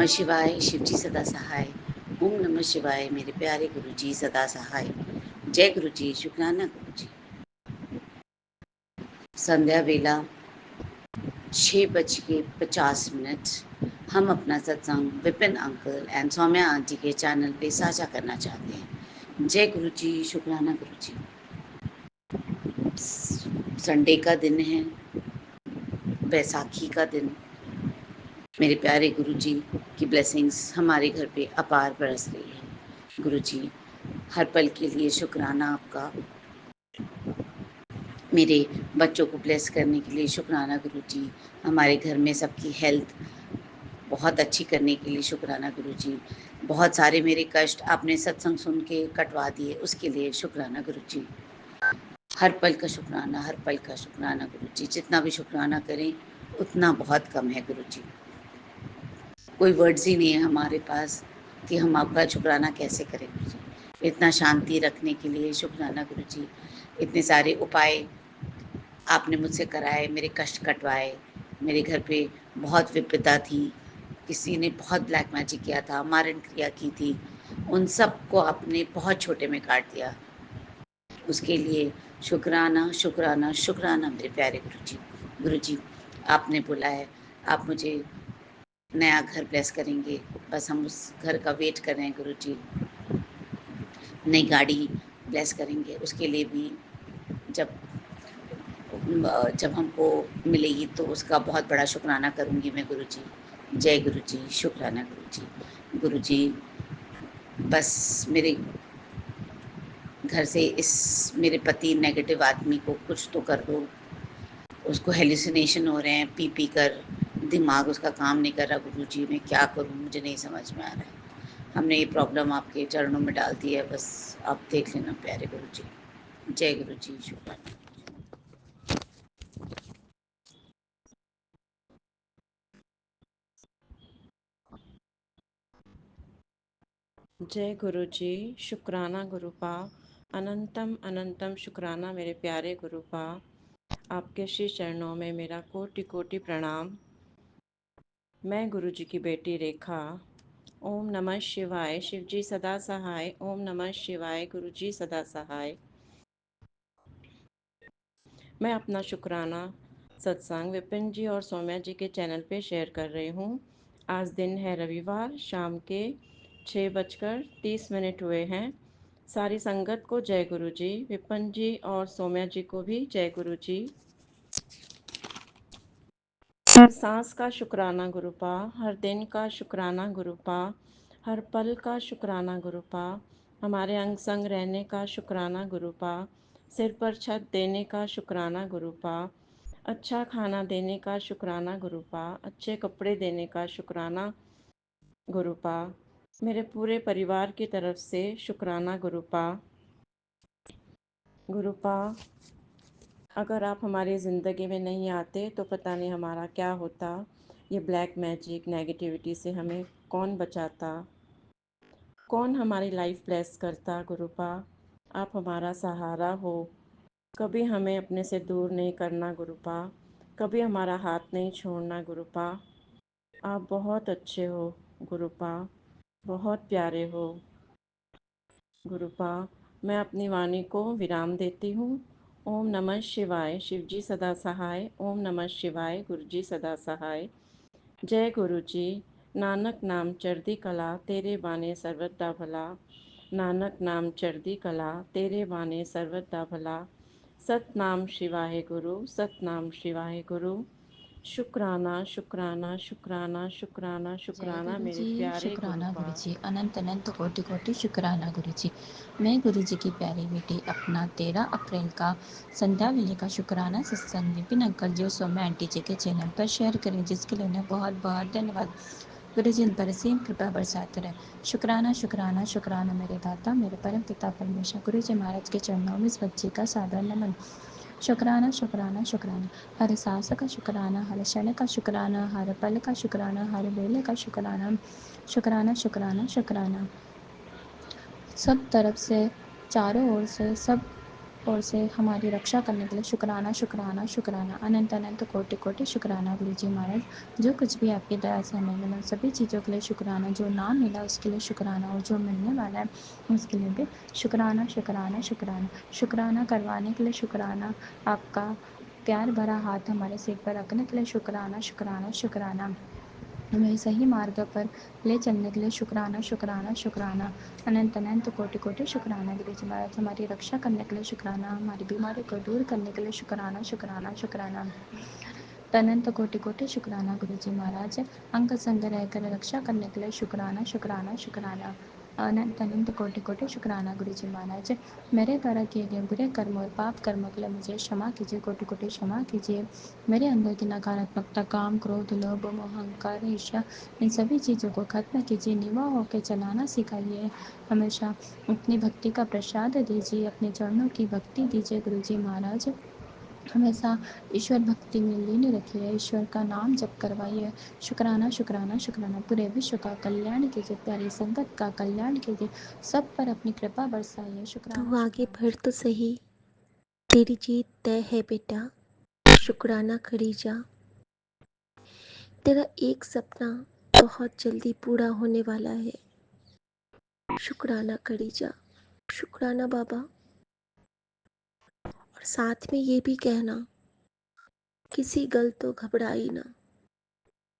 नमः शिवाय, शिवजी सदा सहाय। ओम नमः शिवाय, मेरे प्यारे गुरु जी सदा सहाय। जय गुरु जी, शुक्राना गुरु जी। संध्या वेला 6:50 हम अपना सत्संग Vipin uncle and Saumya aunty के चैनल पे साझा करना चाहते हैं। जय गुरु जी, शुक्राना गुरु जी। संडे का दिन है, बैसाखी का दिन। मेरे प्यारे गुरु जी की ब्लेसिंग्स हमारे घर पे अपार बरस रही है। गुरु जी, हर पल के लिए शुक्राना आपका। मेरे बच्चों को ब्लेस करने के लिए शुक्राना गुरु जी। हमारे घर में सबकी हेल्थ बहुत अच्छी करने के लिए शुक्राना गुरु जी। बहुत सारे मेरे कष्ट आपने सत्संग सुन के कटवा दिए, उसके लिए शुक्राना गुरु जी। हर पल का शुक्राना, हर पल का शुक्राना गुरु जी। जितना भी शुक्राना करें उतना बहुत कम है गुरु जी। कोई वर्ड्स ही नहीं है हमारे पास कि हम आपका शुक्राना कैसे करें गुरु जी। इतना शांति रखने के लिए शुक्राना गुरु जी। इतने सारे उपाय आपने मुझसे कराए, मेरे कष्ट कटवाए। मेरे घर पे बहुत विपदा थी, किसी ने बहुत ब्लैक मैजिक किया था, मारण क्रिया की थी, उन सब को आपने बहुत छोटे में काट दिया। उसके लिए शुक्राना शुक्राना शुक्राना मेरे प्यारे गुरु जी। गुरु जी, आपने बोला है आप मुझे नया घर ब्लेस करेंगे, बस हम उस घर का वेट कर रहे हैं गुरु जी। नई गाड़ी ब्लेस करेंगे, उसके लिए भी जब जब हमको मिलेगी तो उसका बहुत बड़ा शुक्राना करूँगी मैं गुरु जी। जय गुरु जी, शुक्राना गुरु जी। गुरु जी, बस मेरे घर से इस मेरे पति नेगेटिव आदमी को कुछ तो कर दो। उसको हेलुसिनेशन हो रहे हैं, पी कर दिमाग उसका काम नहीं कर रहा गुरु जी। मैं क्या करूँ, मुझे नहीं समझ में आ रहा है। हमने ये प्रॉब्लम आपके चरणों में डाल दी है, बस आप देख लेना प्यारे गुरु जी। जय गुरु जी, शुक्राना। जय गुरु जी, शुक्राना गुरुपा। अनंतम अनंतम शुक्राना मेरे प्यारे गुरुपा। आपके श्री चरणों में मेरा कोटि कोटि प्रणाम। मैं गुरु जी की बेटी रेखा। ओम नमः शिवाय, शिव जी सदा सहाय। ओम नमः शिवाय, गुरु जी सदा सहाय। मैं अपना शुक्राना सत्संग विपिन जी और सौम्या जी के चैनल पे शेयर कर रही हूँ। आज दिन है रविवार, शाम के 6:30 हुए हैं। सारी संगत को जय गुरु जी, विपिन जी और सौम्या जी को भी जय गुरु जी। हर सांस का शुक्राना गुरुपा, हर दिन का शुक्राना गुरुपा, हर पल का शुक्राना गुरुपा, हमारे अंग संग रहने का शुक्राना गुरुपा, सिर पर छत देने का शुक्राना गुरुपा, अच्छा खाना देने का शुक्राना गुरुपा, अच्छे कपड़े देने का शुक्राना गुरुपा, मेरे पूरे परिवार की तरफ से शुक्राना गुरुपा। गुरुपा, अगर आप हमारी ज़िंदगी में नहीं आते तो पता नहीं हमारा क्या होता। ये ब्लैक मैजिक नेगेटिविटी से हमें कौन बचाता, कौन हमारी लाइफ ब्लेस करता। गुरुपा, आप हमारा सहारा हो, कभी हमें अपने से दूर नहीं करना गुरुपा, कभी हमारा हाथ नहीं छोड़ना गुरुपा। आप बहुत अच्छे हो गुरुपा, बहुत प्यारे हो गुरुपा। मैं अपनी वाणी को विराम देती हूँ। ओम नमः शिवाय, शिव जी सदा सहाय। ओम नमः शिवाय, गुरु जी सदा सहाय। जय गुरु जी। नानक नाम चढ़दी कला, तेरे बाने सर्वदा भला। नानक नाम चढ़दी कला, तेरे बाने सर्वदा भला। सतनाम शिवाय गुरु, सतनाम शिवाय गुरु। शुक्राना शुक्राना शुक्राना शुक्राना जय शुक्राना गुरु मेरे जी, प्यारे शुक्राना गुरुपा। गुरु जी। अनंत अनंत कोटि कोटि शुक्राना गुरु जी। मैं गुरु जी की प्यारी बेटी अपना 13 अप्रैल का संध्या वेले का शुक्राना सत्संग विपिन अंकल जी और सौम्या आंटी जी के चैनल पर शेयर करें, जिसके लिए उन्हें बहुत बहुत धन्यवाद। गुरु जी इन पर असीम कृपा बरसाते रहे। शुक्राना शुक्राना शुक्राना मेरे दाता, मेरे परम पिता परमेश्वर गुरु जी महाराज के चरणों में इस बच्चे का सादर नमन। शुक्राना शुक्राना शुक्राना, हर सांस का शुक्राना, हर क्षण का शुक्राना, हर पल का शुक्राना, हर बेले का शुक्राना। शुक्राना शुक्राना शुक्राना। सब तरफ से, चारों ओर से, सब ओर से हमारी रक्षा करने के लिए शुक्राना शुक्राना शुक्राना, अनंत अनंत कोटि कोटि शुक्राना गुरु जी महाराज। जो कुछ भी आपकी दया से हमें मिला सभी चीज़ों के लिए शुक्राना, जो ना मिला उसके लिए शुक्राना, और जो मिलने वाला है उसके लिए भी शुक्राना शुक्राना शुक्राना। शुक्राना करवाने के लिए शुक्राना, आपका प्यार भरा हाथ हमारे सिर पर रखने के लिए शुक्राना शुक्राना शुक्राना, हमें सही मार्ग पर ले चलने के लिए शुक्राना शुक्राना शुक्राना, अनंत अनंत कोटि कोटि शुक्राना गुरु जी महाराज। हमारी रक्षा करने के लिए शुक्राना, हमारी बीमारी को दूर करने के लिए शुक्राना शुक्राना शुक्राना, अनंत कोटि कोटि शुक्राना गुरु जी महाराज। अंग संग रहकर रक्षा करने के लिए शुक्राना शुक्राना शुक्राना, अनंत अनंत कोटि कोटि शुक्राना गुरु जी महाराज। मेरे द्वारा किए गए बुरे कर्म और पाप कर्मों के लिए मुझे क्षमा कीजिए, कोटि कोटि क्षमा कीजिए। मेरे अंदर की नकारात्मकता, काम क्रोध लोभ मोह अहंकार ईर्ष्या, इन सभी चीज़ों को खत्म कीजिए, निवा होकर चलाना सिखाइए। हमेशा अपनी भक्ति का प्रसाद दीजिए, अपने चरणों की भक्ति दीजिए गुरु जी महाराज। हमेशा ईश्वर भक्ति में लीन रखिए, ईश्वर का नाम जप करवाइए। शुक्राना शुक्राना शुक्राना, पूरे विश्व का कल्याण कीजिए, प्यारी संगत का कल्याण कीजिए, सब पर अपनी कृपा बरसाइए। शुक्राना तू आगे शुक्राना। बढ़ तो सही, तेरी जीत तय है बेटा, शुक्राना खड़ी जा। तेरा एक सपना बहुत जल्दी पूरा होने वाला है, शुक्राना खड़ी जा। शुक्राना बाबा। और साथ में ये भी कहना, किसी गल तो घबराई ना,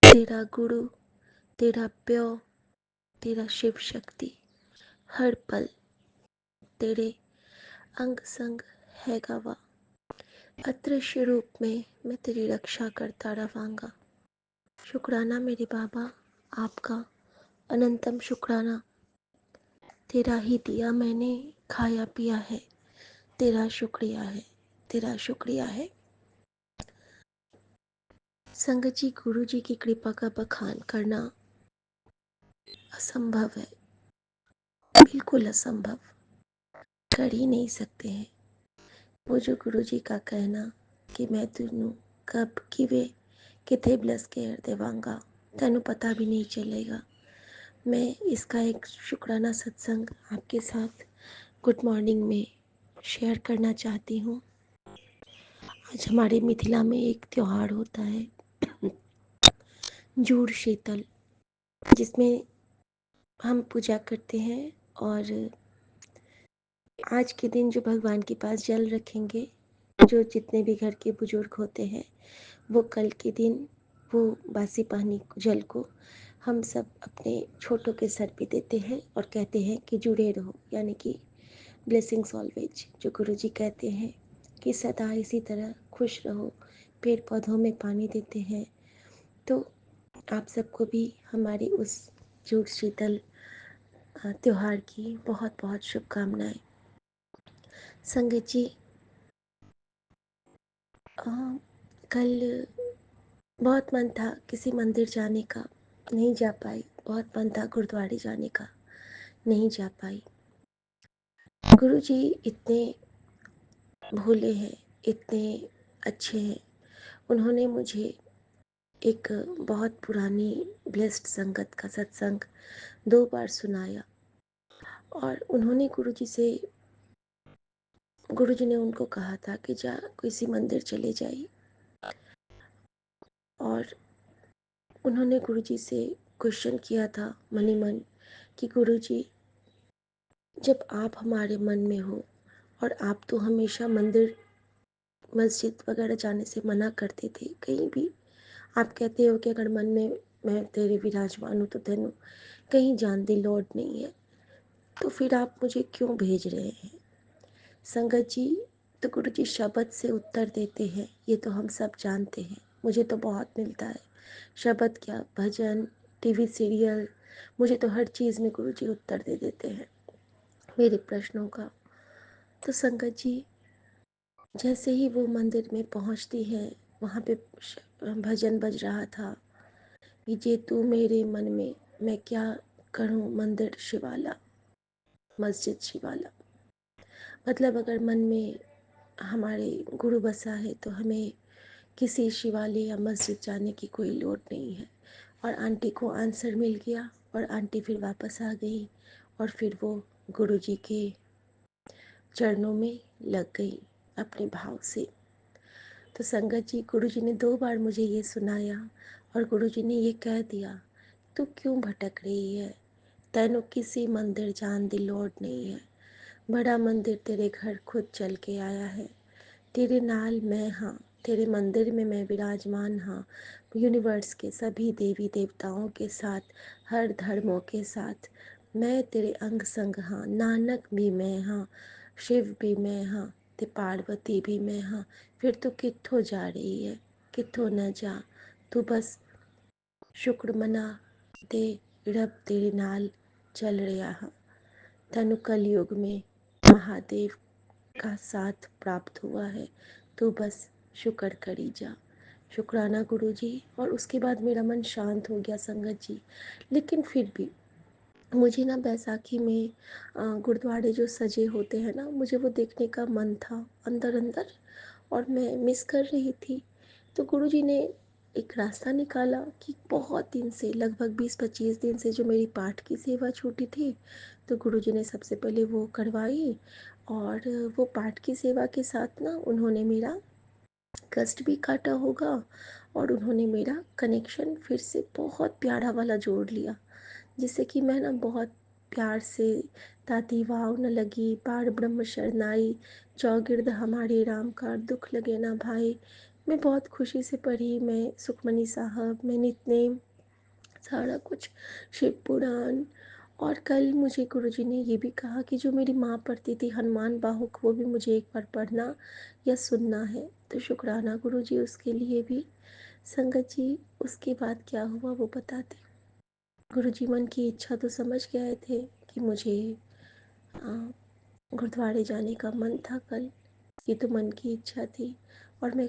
तेरा गुरु, तेरा प्यो, तेरा शिव शक्ति हर पल तेरे अंग संग है गवा। अदृश्य रूप में मैं तेरी रक्षा करता रवांगा। शुक्राना मेरे बाबा, आपका अनंतम शुक्राना। तेरा ही दिया मैंने खाया पिया है, तेरा शुक्रिया है, तेरा शुक्रिया है। संगत जी, गुरु जी की कृपा का बखान करना असंभव है, बिल्कुल असंभव, कर ही नहीं सकते हैं। वो जो गुरु जी का कहना कि मैं तेनू कब किवे किथे ब्लस केयर देवांगा, तेनू पता भी नहीं चलेगा। मैं इसका एक शुक्राना सत्संग आपके साथ गुड मॉर्निंग में शेयर करना चाहती हूँ। आज हमारे मिथिला में एक त्यौहार होता है जूड़ शीतल, जिसमें हम पूजा करते हैं और आज के दिन जो भगवान के पास जल रखेंगे, जो जितने भी घर के बुजुर्ग होते हैं, वो कल के दिन वो बासी पानी जल को हम सब अपने छोटों के सर पे देते हैं और कहते हैं कि जुड़े रहो, यानी कि ब्लेसिंग्स ऑलवेज, जो गुरु जी कहते हैं कि सदा इसी तरह खुश रहो। पेड़ पौधों में पानी देते हैं। तो आप सबको भी हमारी उस जुड़ शीतल त्यौहार की बहुत बहुत शुभकामनाएं। संगत जी, कल बहुत मन था किसी मंदिर जाने का, नहीं जा पाई। बहुत मन था गुरुद्वारे जाने का, नहीं जा पाई। गुरु जी इतने भोले हैं, इतने अच्छे हैं। उन्होंने मुझे एक बहुत पुरानी ब्लेस्ड संगत का सत्संग 2 बार सुनाया और उन्होंने गुरुजी ने उनको कहा था कि जा किसी मंदिर चले जाइए। और उन्होंने गुरुजी से क्वेश्चन किया था मन ही मन कि गुरुजी, जब आप हमारे मन में हो और आप तो हमेशा मंदिर मस्जिद वगैरह जाने से मना करते थे, कहीं भी आप कहते हो कि अगर मन में मैं तेरे विराजमान हूँ तो तेनू कहीं जान दी लोड नहीं है, तो फिर आप मुझे क्यों भेज रहे हैं। संगत जी, तो गुरु जी शब्द से उत्तर देते हैं, ये तो हम सब जानते हैं। मुझे तो बहुत मिलता है, शब्द क्या, भजन, टीवी सीरियल, मुझे तो हर चीज़ में गुरु जी उत्तर दे देते हैं मेरे प्रश्नों का। तो संगत जी, जैसे ही वो मंदिर में पहुंचती है, वहाँ पे भजन बज रहा था कि जे तू मेरे मन में, मैं क्या करूँ मंदिर शिवाला, मस्जिद शिवाला। मतलब अगर मन में हमारे गुरु बसा है तो हमें किसी शिवालय या मस्जिद जाने की कोई लोड़ नहीं है। और आंटी को आंसर मिल गया और आंटी फिर वापस आ गई और फिर वो गुरु जी के चरणों में लग गई अपने भाव से। तो संगत जी, गुरुजी ने 2 बार मुझे ये सुनाया और गुरुजी ने ये कह दिया, तू क्यों भटक रही है? तैनू किसी मंदिर जान दी लोड़ नहीं है। बड़ा मंदिर तेरे घर खुद चल के आया है। तेरे नाल मैं हाँ, तेरे मंदिर में मैं विराजमान हाँ, यूनिवर्स के सभी देवी देवताओं के साथ, हर धर्मों के साथ मैं तेरे अंग संग हाँ। नानक भी मैं हाँ, शिव भी मैं हाँ, ते पार्वती भी मैं हाँ। फिर तू कित्थों जा रही है? कित्थों न जा, तू बस शुक्र मना ते रब तेरे नाल चल रहा हाँ। तैनू कलयुग में महादेव का साथ प्राप्त हुआ है, तो बस शुक्र करी जा। शुक्राना गुरु जी। और उसके बाद मेरा मन शांत हो गया संगत जी। लेकिन फिर भी मुझे ना बैसाखी में गुरुद्वारे जो सजे होते हैं ना, मुझे वो देखने का मन था अंदर अंदर, और मैं मिस कर रही थी। तो गुरु जी ने एक रास्ता निकाला कि बहुत दिन से, लगभग 20-25 दिन से जो मेरी पाठ की सेवा छूटी थी, तो गुरु जी ने सबसे पहले वो करवाई। और वो पाठ की सेवा के साथ ना उन्होंने मेरा कष्ट भी काटा होगा, और उन्होंने मेरा कनेक्शन फिर से बहुत प्यारा वाला जोड़ लिया, जिससे कि मैं ना बहुत प्यार से ताती वाव न लगी पार ब्रह्म शरनाई, चौगिर्द हमारे राम का दुख लगे ना भाई। मैं बहुत खुशी से पढ़ी, मैं सुखमनी साहब, मैं नितनेम, सारा कुछ, शिव पुराण। और कल मुझे गुरुजी ने ये भी कहा कि जो मेरी माँ पढ़ती थी हनुमान बाहुक, वो भी मुझे एक बार पढ़ना या सुनना है। तो शुक्राना गुरुजी उसके लिए भी। संगत जी, उसके बाद क्या हुआ वो बताते। गुरुजी मन की इच्छा तो समझ गए थे कि मुझे गुरुद्वारे जाने का मन था कल, ये तो मन की इच्छा थी, और मैं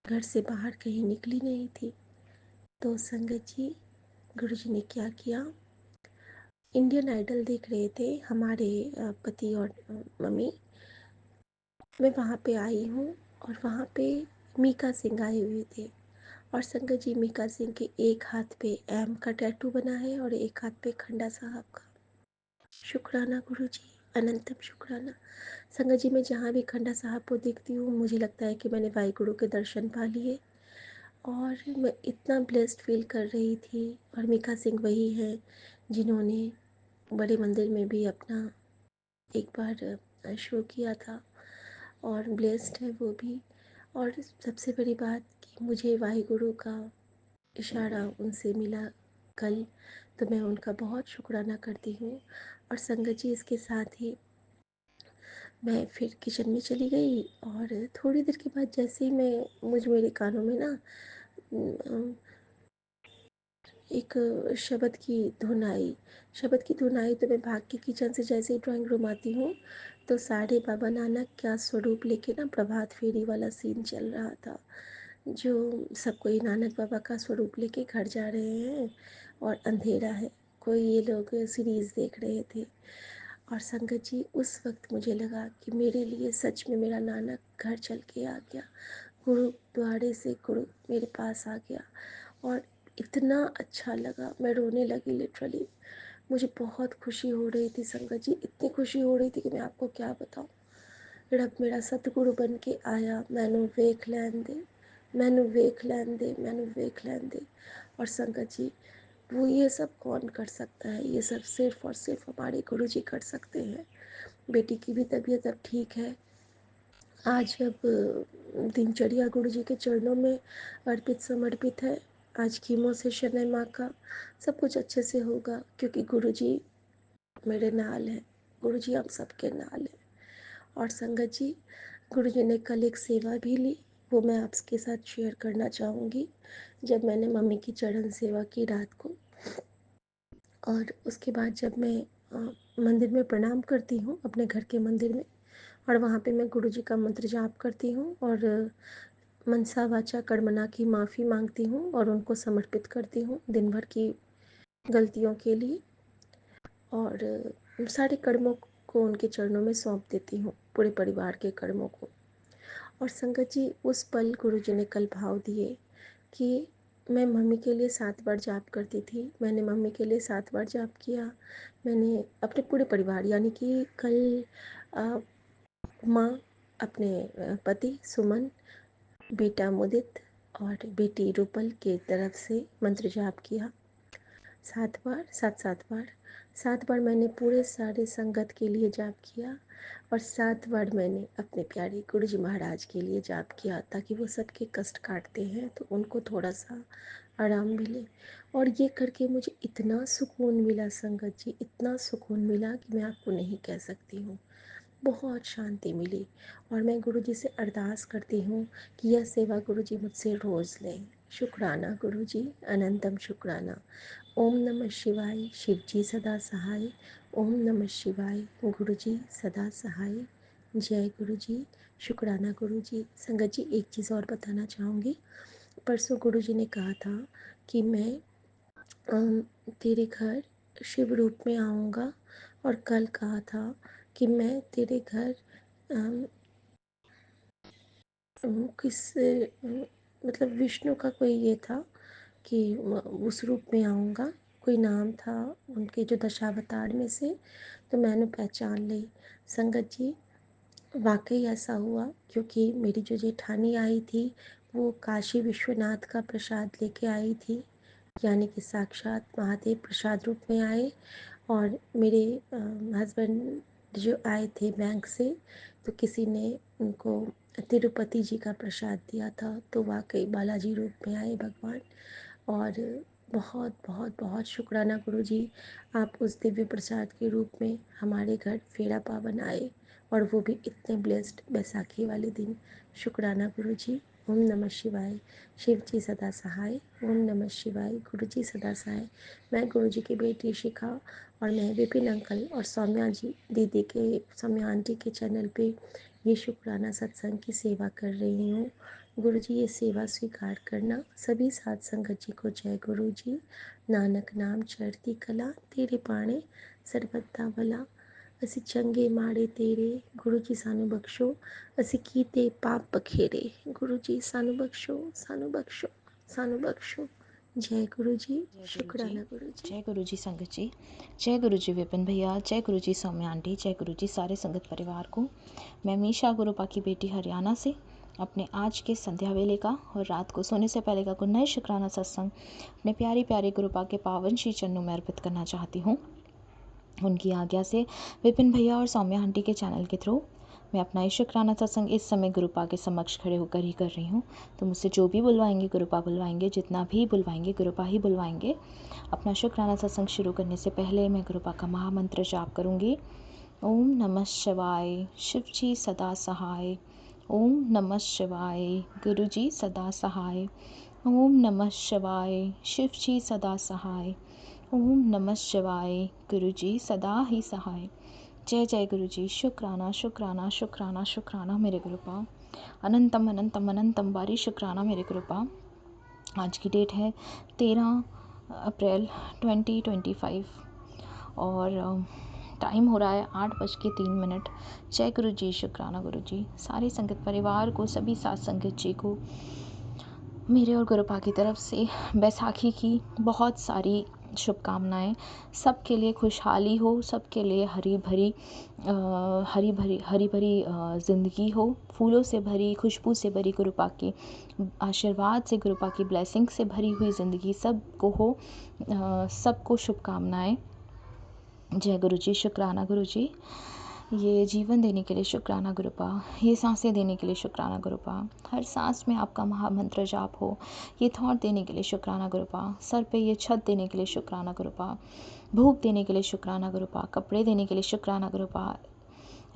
घर से बाहर कहीं निकली नहीं थी। तो संगत जी, गुरुजी ने क्या किया, इंडियन आइडल देख रहे थे हमारे पति और मम्मी। मैं वहाँ पे आई हूँ, और वहाँ पे मीका सिंह आए हुए थे। और संगत जी, मीका सिंह के एक हाथ पे एम का टैटू बना है और एक हाथ पे खंडा साहब का। शुक्राना गुरुजी, अनंतम शुक्राना। संगत जी, मैं जहाँ भी खंडा साहब को देखती हूँ, मुझे लगता है कि मैंने वाहिगुरु के दर्शन पा लिए, और मैं इतना ब्लेस्ड फील कर रही थी। और मीका सिंह वही है जिन्होंने बड़े मंदिर में भी अपना एक बार शो किया था, और ब्लेस्ड है वो भी। और सबसे बड़ी बात कि मुझे वाहिगुरु का इशारा उनसे मिला कल, तो मैं उनका बहुत शुक्राना करती हूँ। और संगत जी, इसके साथ ही मैं फिर किचन में चली गई, और थोड़ी देर के बाद जैसे ही मेरे कानों में ना एक शब्द की धुन आई, तो मैं भाग के किचन से जैसे ही ड्राइंग रूम आती हूँ, तो साढ़े बाबा नानक क्या स्वरूप लेके ना प्रभात फेरी वाला सीन चल रहा था, जो सब कोई नानक बाबा का स्वरूप लेके घर जा रहे हैं, और अंधेरा है, कोई ये लोग सीरीज़ देख रहे थे। और संगत जी, उस वक्त मुझे लगा कि मेरे लिए सच में मेरा नानक घर चल के आ गया, गुरुद्वारे से गुरु मेरे पास आ गया। और इतना अच्छा लगा, मैं रोने लगी लिटरली। मुझे बहुत खुशी हो रही थी संगत जी, इतनी खुशी हो रही थी कि मैं आपको क्या बताऊँ। रब मेरा सतगुरु बन के आया, मैनू वेख लैन दे, मैनू वेख लैन दे, मैनू वेख लैन दे। और संगत जी, वो ये सब कौन कर सकता है? ये सब सिर्फ और सिर्फ हमारे गुरु जी कर सकते हैं। बेटी की भी तबीयत अब ठीक है। आज अब दिनचर्या गुरु जी के चरणों में अर्पित समर्पित है। आज कीमो सेशन है माँ का, सब कुछ अच्छे से होगा, क्योंकि गुरु जी मेरे नाल हैं, गुरु जी हम सबके नाल हैं। और संगत जी, गुरु जी ने कल एक सेवा भी ली, वो मैं आपके साथ शेयर करना चाहूँगी। जब मैंने मम्मी की चरण सेवा की रात को, और उसके बाद जब मैं मंदिर में प्रणाम करती हूँ, अपने घर के मंदिर में, और वहाँ पे मैं गुरु जी का मंत्र जाप करती हूँ, और मनसा वाचा कर्मणा की माफ़ी मांगती हूँ, और उनको समर्पित करती हूँ दिन भर की गलतियों के लिए, और सारे कर्मों को उनके चरणों में सौंप देती हूँ, पूरे परिवार के कर्मों को। और संगत जी, उस पल गुरु जी ने कल भाव दिए कि मैं मम्मी के लिए 7 बार जाप करती थी, मैंने मम्मी के लिए 7 बार जाप किया। मैंने अपने पूरे परिवार, यानी कि कल माँ अपने पति सुमन, बेटा मुदित और बेटी रूपल के तरफ से मंत्र जाप किया 7 बार, 7 बार। 7 बार मैंने पूरे सारे संगत के लिए जाप किया और 7 बार मैंने अपने प्यारे गुरु जी महाराज के लिए जाप किया, ताकि वो सबके कष्ट काटते हैं तो उनको थोड़ा सा आराम मिले। और ये करके मुझे इतना सुकून मिला संगत जी, इतना सुकून मिला कि मैं आपको नहीं कह सकती हूँ। बहुत शांति मिली और मैं गुरुजी से अरदास करती हूँ कि यह सेवा गुरुजी मुझसे रोज़ लें। शुक्राना गुरुजी, अनंतम शुक्राना। ओम नमः शिवाय, शिव जी सदा सहाय। ओम नमः शिवाय, गुरुजी सदा सहाय। जय गुरुजी, शुक्राना गुरुजी। संगत जी, एक चीज़ और बताना चाहूँगी। परसों गुरुजी ने कहा था कि मैं तेरे घर शिव रूप में आऊँगा, और कल कहा था कि मैं तेरे घर किस मतलब विष्णु का कोई ये था कि उस रूप में आऊँगा, कोई नाम था उनके जो दशावतार में से, तो मैंने पहचान ली। संगत जी, वाकई ऐसा हुआ, क्योंकि मेरी जो जेठानी आई थी वो काशी विश्वनाथ का प्रसाद लेके आई थी, यानी कि साक्षात महादेव प्रसाद रूप में आए। और मेरे हस्बैंड जो आए थे बैंक से, तो किसी ने उनको तिरुपति जी का प्रसाद दिया था, तो वाकई बालाजी रूप में आए भगवान। और बहुत बहुत बहुत शुक्राना गुरुजी, आप उस दिव्य प्रसाद के रूप में हमारे घर फेरा पावन आए, और वो भी इतने ब्लेस्ड बैसाखी वाले दिन। शुक्राना गुरुजी। ओम नमः शिवाय, शिव जी सदा सहाय। ओम नमः शिवाय, गुरु जी सदा सहाय। मैं गुरु जी की बेटी शिखा, और मैं विपिन अंकल और सौम्या जी दीदी के, सौम्या आंटी के चैनल पे ये शुक्राना सत्संग की सेवा कर रही हूँ। गुरु जी, ये सेवा स्वीकार करना। सभी साध संगत जी को जय गुरु जी। नानक नाम चढ़ती कला, तेरे पाणे ਸਰਬੱਤਾ भला। ਅਸੀਂ ਚੰਗੇ ਮਾੜੇ ਤੇਰੇ, ਗੁਰੂ ਜੀ ਸਾਨੂੰ ਬਖਸ਼ੋ। ਅਸੀਂ ਕੀਤੇ ਪਾਪ ਬਖੇਰੇ, ਗੁਰੂ ਜੀ ਸਾਨੂੰ ਬਖਸ਼ੋ, ਸਾਨੂੰ ਬਖਸ਼ੋ, ਸਾਨੂੰ ਬਖਸ਼ੋ। जय गुरु जी, जय गुरु जी। शुक्राना गुरु जी। जय गुरु जी संगत जी। जय गुरु जी विपिन भैया। जय गुरु जी सौम्या आंटी। जय गुरु जी सारे संगत परिवार को। मैं मीशा गुरुपा की बेटी हरियाणा से अपने आज के संध्या वेले का और रात को सोने से पहले का गुड नाइट शुक्राना सत्संग अपने प्यारी प्यारी गुरुपा के पावन श्री चरणों में अर्पित करना चाहती हूँ। उनकी आज्ञा से विपिन भैया और सौम्या आंटी के चैनल के थ्रू मैं अपना ये शुक्राना सत्संग इस समय गुरुपा के समक्ष खड़े होकर ही कर रही हूँ। तो मुझसे जो भी बुलवाएंगे गुरुपा बुलवाएंगे, जितना भी बुलवाएंगे गुरुपा ही बुलवाएंगे। अपना शुक्राना सत्संग शुरू करने से पहले मैं गुरुपा का महामंत्र जाप करूँगी। ओम नमः शिवाय, शिव जी सदा सहाय। ओम नमः शिवाय, गुरु जी सदा सहाय। ओम नमः शिवाय, शिव जी सदा सहाय। ओम नमः शिवाय, गुरु जी सदा ही सहाय। जय जय गुरु जी। शुक्राना शुक्राना शुक्राना शुक्राना मेरे गुरुपा। अनंतम अनंतम अनंतम बारी शुक्राना मेरे गुरुपा। आज की डेट है 13 अप्रैल 2025 और टाइम हो रहा है 8:03। जय गुरु जी, शुक्राना गुरु जी। सारे संगत परिवार को, सभी साथ संगत जी को मेरे और गुरुपा की तरफ से बैसाखी की बहुत सारी शुभकामनाएं। सबके लिए खुशहाली हो, सबके लिए हरी भरी ज़िंदगी हो, फूलों से भरी, खुशबू से भरी, गुरुपा के आशीर्वाद से, गुरुपा की ब्लेसिंग से भरी हुई ज़िंदगी सबको हो। सबको शुभकामनाएं। जय गुरु जी, शुक्राना गुरु जी। ये जीवन देने के लिए शुक्राना गुरुपा, ये सांसें देने के लिए शुक्राना गुरुपा, हर सांस में आपका महामंत्र जाप हो, ये थॉट देने के लिए शुक्राना गुरुपा, सर पे ये छत देने के लिए शुक्राना गुरुपा, भूख देने के लिए शुक्राना गुरुपा, कपड़े देने के लिए शुक्राना गुरुपा,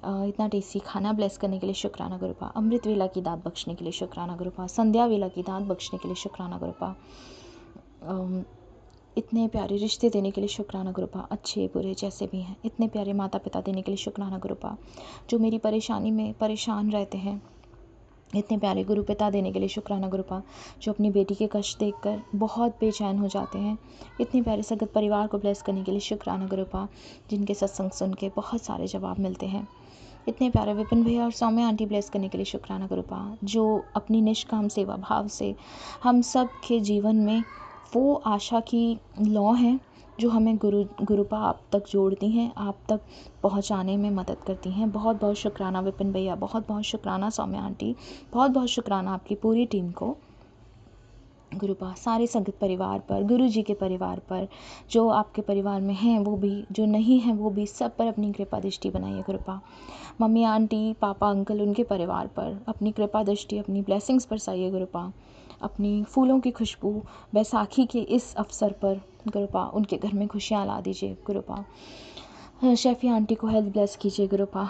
इतना टेस्टी खाना ब्लेस करने के लिए शुक्राना गुरुपा, अमृत वेला की दात बख्शने के लिए शुक्राना गुरुपा, संध्या वेला की दात बख्शने के लिए शुक्राना गुरुपा, इतने प्यारे रिश्ते देने के लिए शुक्राना गुरुपा, अच्छे बुरे जैसे भी हैं, इतने प्यारे माता पिता देने के लिए शुक्राना गुरुपा, जो मेरी परेशानी में परेशान रहते हैं, इतने प्यारे गुरु पिता देने के लिए शुक्राना गुरुपा, जो अपनी बेटी के कष्ट देखकर बहुत बेचैन हो जाते हैं, इतने प्यारे संगत परिवार को ब्लेस करने के लिए शुक्राना गुरुपा, जिनके सत्संग सुन के बहुत सारे जवाब मिलते हैं, इतने प्यारे विपिन भैया और सौम्या आंटी ब्लेस करने के लिए शुक्राना गुरुपा, जो अपनी निष्काम सेवा भाव से हम सब के जीवन में वो आशा की लौ हैं जो हमें गुरुपा आप तक जोड़ती हैं, आप तक पहुंचाने में मदद करती हैं। बहुत बहुत शुक्राना विपिन भैया, बहुत बहुत शुक्राना सौम्या आंटी, बहुत बहुत शुक्राना आपकी पूरी टीम को गुरुपा, सारे संगत परिवार पर, गुरु जी के परिवार पर, जो आपके परिवार में हैं वो भी, जो नहीं हैं वो भी, सब पर अपनी कृपा दृष्टि बनाइए गुरुपा। मम्मी आंटी पापा अंकल उनके परिवार पर अपनी कृपा दृष्टि, अपनी ब्लेसिंग्स बरसाइए गुरुपा। अपनी फूलों की खुशबू बैसाखी के इस अवसर पर गुरुपा उनके घर में खुशियाँ ला दीजिए गुरुपा। शेफ़ी आंटी को हेल्थ ब्लेस कीजिए गुरुपा।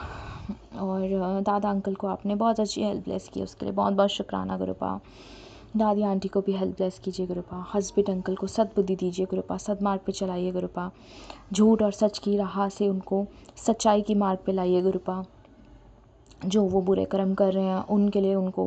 और दादा अंकल को आपने बहुत अच्छी हेल्थ ब्लेस की, उसके लिए बहुत बहुत शुक्राना गुरुपा। दादी आंटी को भी हेल्प ब्लेस कीजिए गुरुपा। हस्बैंड अंकल को सद्बुद्धि दीजिए गुरुपा, सदमार्ग पे चलाइए गुरुपा। झूठ और सच की राह से उनको सच्चाई की मार्ग पे लाइए गुरुपा। जो वो बुरे कर्म कर रहे हैं उनके लिए उनको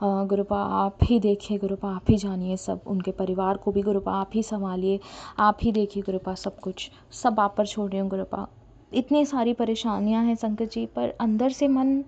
गुरुपा आप ही देखिए गुरुपा, आप ही जानिए सब। उनके परिवार को भी गुरुपा आप ही संभालिए, आप ही देखिए गुरुपा। सब कुछ सब आप पर छोड़ रही हूँ गुरुपा। इतनी सारी परेशानियाँ हैं संकट जी, पर अंदर से मन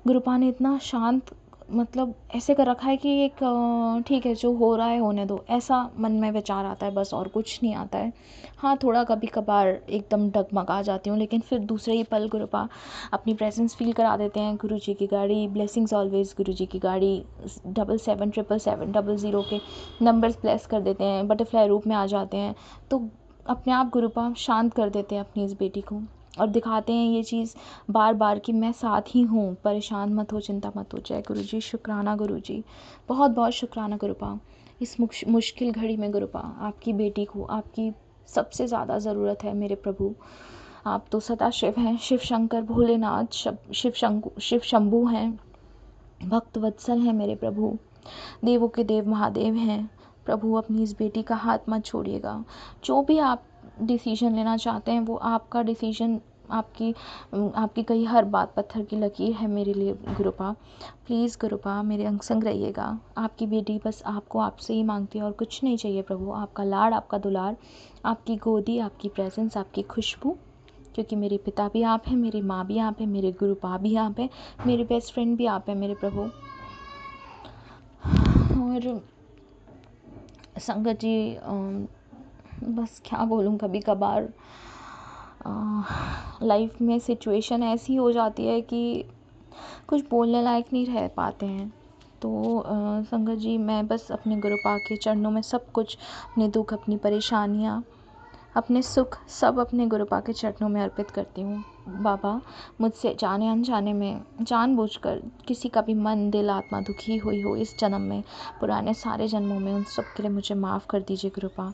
गुरुपा ने इतना शांत मतलब ऐसे कर रखा है कि एक ठीक है जो हो रहा है होने दो, ऐसा मन में विचार आता है, बस और कुछ नहीं आता है। हाँ थोड़ा कभी कभार एकदम डगमगा जाती हूँ, लेकिन फिर दूसरे ही पल गुरुपा अपनी प्रेजेंस फील करा देते हैं। गुरु जी की गाड़ी ब्लेसिंग्स ऑलवेज, गुरु जी की गाड़ी 777700 के नंबर्स ब्लेस कर देते हैं, बटरफ्लाई रूप में आ जाते हैं। तो अपने आप गुरुपा शांत कर देते हैं अपनी इस बेटी को, और दिखाते हैं ये चीज़ बार बार कि मैं साथ ही हूँ, परेशान मत हो, चिंता मत हो। जय गुरु जी, शुक्राना गुरु जी, बहुत बहुत शुक्राना गुरुपा। इस मुश्किल घड़ी में गुरुपा आपकी बेटी को आपकी सबसे ज़्यादा ज़रूरत है मेरे प्रभु। आप तो सदा शिव हैं, शिव शंकर भोलेनाथ, शिव शंभू हैं, भक्त वत्सल हैं मेरे प्रभु, देवों के देव महादेव हैं प्रभु। अपनी इस बेटी का हाथ मत छोड़िएगा। जो भी आप डिसीजन लेना चाहते हैं वो आपका डिसीजन, आपकी कही हर बात पत्थर की लकीर है मेरे लिए गुरुपा। प्लीज़ गुरुपा मेरे अंग संग रहिएगा। आपकी बेटी बस आपको आपसे ही मांगती है और कुछ नहीं चाहिए प्रभु। आपका लाड़, आपका दुलार, आपकी गोदी, आपकी प्रेजेंस, आपकी खुशबू, क्योंकि मेरे पिता भी आप हैं, मेरी माँ भी आप है, मेरे गुरुपा भी आप है, मेरे बेस्ट फ्रेंड भी आप है मेरे प्रभु। और संगत जी बस क्या बोलूँ, कभी कभार लाइफ में सिचुएशन ऐसी हो जाती है कि कुछ बोलने लायक नहीं रह पाते हैं। तो संगत जी मैं बस अपने गुरुपा के चरणों में सब कुछ, अपने दुख, अपनी परेशानियाँ, अपने सुख सब अपने गुरुपा के चरणों में अर्पित करती हूँ। बाबा मुझसे जाने अनजाने में जानबूझकर किसी का भी मन, दिल, आत्मा दुखी हुई हो इस जन्म में, पुराने सारे जन्मों में, उन सब के लिए मुझे माफ़ कर दीजिए गुरुपा।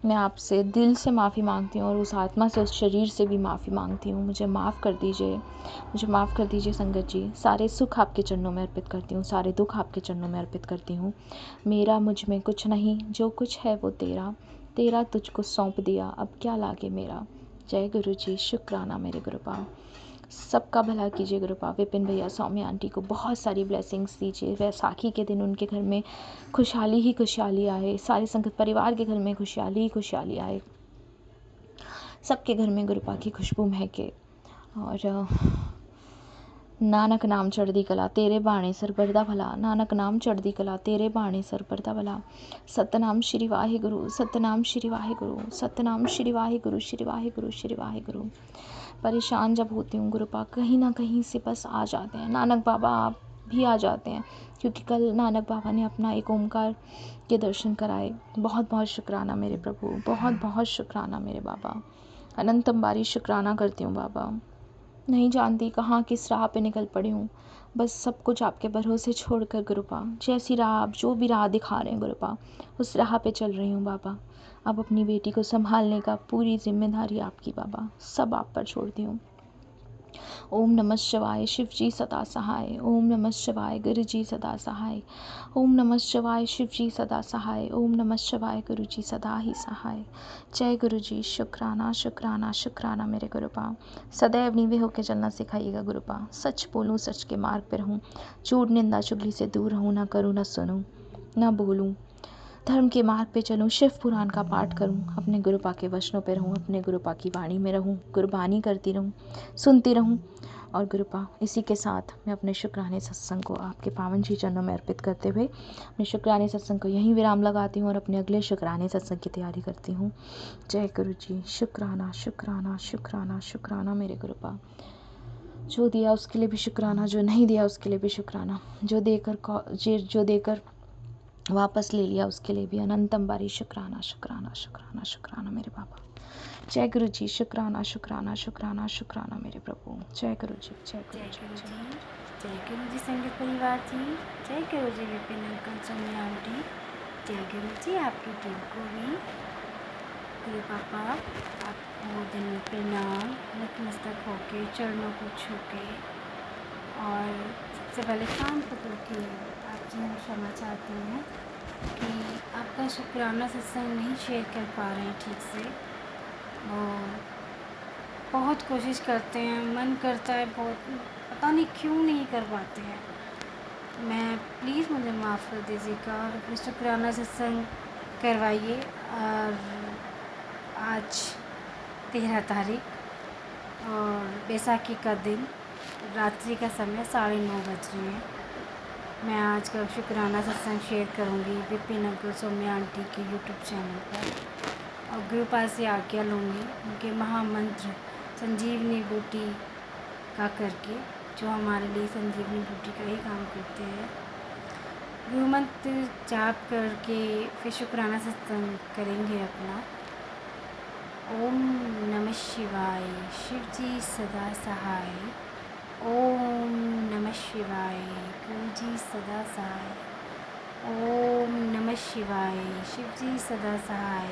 मैं आपसे दिल से माफ़ी मांगती हूँ और उस आत्मा से, उस शरीर से भी माफ़ी मांगती हूँ। मुझे माफ़ कर दीजिए, मुझे माफ़ कर दीजिए संगत जी। सारे सुख आपके चरणों में अर्पित करती हूँ, सारे दुख आपके चरणों में अर्पित करती हूँ। मेरा मुझ में कुछ नहीं, जो कुछ है वो तेरा, तेरा तुझको सौंप दिया, अब क्या लागे मेरा। जय गुरु जी, शुक्राना मेरे गुरुपा। सबका भला कीजिए गुरुपा। विपिन भैया, सौम्या आंटी को बहुत सारी ब्लेसिंग्स दीजिए। वैसाखी के दिन उनके घर में खुशहाली ही खुशहाली आए, सारे संगत परिवार के घर में खुशहाली ही खुशहाली आए, सबके घर में गुरुपा की खुशबू महके। और नानक नाम चढ़दी कला तेरे बाणे सर बरदा भला, नानक नाम चढ़दी कला तेरे बाणे सर बरदा भला। सतनाम श्री वाहे गुरु, सतनाम श्री वाहे गुरु, सतनाम श्री वाहे गुरु, श्री वाहे गुरु, श्री वाहे गुरु। परेशान जब होती हूँ गुरुपा, कहीं ना कहीं से बस आ जाते हैं नानक बाबा, आप भी आ जाते हैं, क्योंकि कल नानक बाबा ने अपना एक ओमकार के दर्शन कराए। बहुत बहुत शुक्राना मेरे प्रभु, बहुत बहुत शुक्राना मेरे बाबा। अनंत अंबारी शुक्राना करती हूँ बाबा। नहीं जानती कहाँ किस राह पे निकल पड़ी हूँ, बस सब कुछ आपके भरोसे छोड़कर गुरुपा, जैसी राह आप जो भी राह दिखा रहे हैं गुरुपा, उस राह पे चल रही हूँ बाबा। अब अपनी बेटी को संभालने का पूरी जिम्मेदारी आपकी बाबा, सब आप पर छोड़ती हूँ। ओम नमः शिवाय, शिव जी सदा सहाय। ओम नमः शिवाय, गुरु जी सदा सहाय। ओम नमः शिवाय, शिव जी सदा सहाय। ओम नमः शिवाय, गुरु जी सदा ही सहाय। जय गुरु जी, शुक्राना शुक्राना शुक्राना मेरे गुरुपा। सदैव नीवे होकर चलना सिखाइएगा गुरुपा। सच बोलूँ, सच के मार्ग पर रहूँ, झूठ निंदा चुगली से दूर रहूँ, ना करूँ ना सुनूँ ना बोलूँ, धर्म के मार्ग पे चलूँ, शिव पुराण का पाठ करूँ, अपने गुरुपा के वचनों पे रहूँ, अपने गुरुपा की वाणी में रहूँ, गुरबानी करती रहूँ, सुनती रहूँ और गुरुपा इसी के साथ मैं अपने शुक्राने सत्संग को आपके पावन श्री चरणों में अर्पित करते हुए अपने शुक्राने सत्संग को यहीं विराम लगाती हूँ और अपने अगले शुक्राने सत्संग की तैयारी करती हूँ। जय गुरु जी। शुक्राना शुक्राना शुक्राना शुक्राना मेरे गुरुपा। जो दिया उसके लिए भी शुक्राना, जो नहीं दिया उसके लिए भी शुक्राना, जो देकर वापस ले लिया उसके लिए भी अनंतम बारी शुक्राना शुक्राना शुक्राना शुक्राना मेरे बाबा। जय गुरु जी। शुक्राना शुक्राना शुक्राना शुक्राना मेरे प्रभु। जय गुरु जी। जय गुरु जय जी। गुरु जी। जय गुरु जी संगत परिवार जी। जय गुरु जी विपिन अंकल सोनिया आंटी। जय गुरु जी आपकी टीम को भी। गुरु पापा आपको दिन में प्रणाम, नतमस्तक होके चरणों को छू के और सबसे पहले कान पकड़ के आपसे हम क्षमा चाहते हैं कि आपका शुक्राना सत्संग नहीं शेयर कर पा रहे हैं ठीक से। और बहुत कोशिश करते हैं, मन करता है बहुत, पता नहीं क्यों नहीं कर पाते हैं। मैं प्लीज़ मुझे माफ़ कर दीजिएगा और अपने शुक्राना सत्संग करवाइए। और आज 13 तारीख और बैसाखी का दिन, रात्रि का समय 9:30 बज रहे हैं। मैं आज का शुक्राना सत्संग शेयर करूंगी विपिन अंकल सौम्या आंटी के यूट्यूब चैनल पर और गुरुपाल से आज्ञा लूँगी उनके महामंत्र संजीवनी बूटी का करके, जो हमारे लिए संजीवनी बूटी का ही काम करते हैं। गुरु मंत्र जाप करके फिर शुक्राना सत्संग करेंगे अपना। ओम नमः शिवाय, शिव जी सदा सहाय। ओम नमः शिवाय, गुरु जी सदा सहाय। ओम नमः शिवाय, शिव जी सदा सहाय।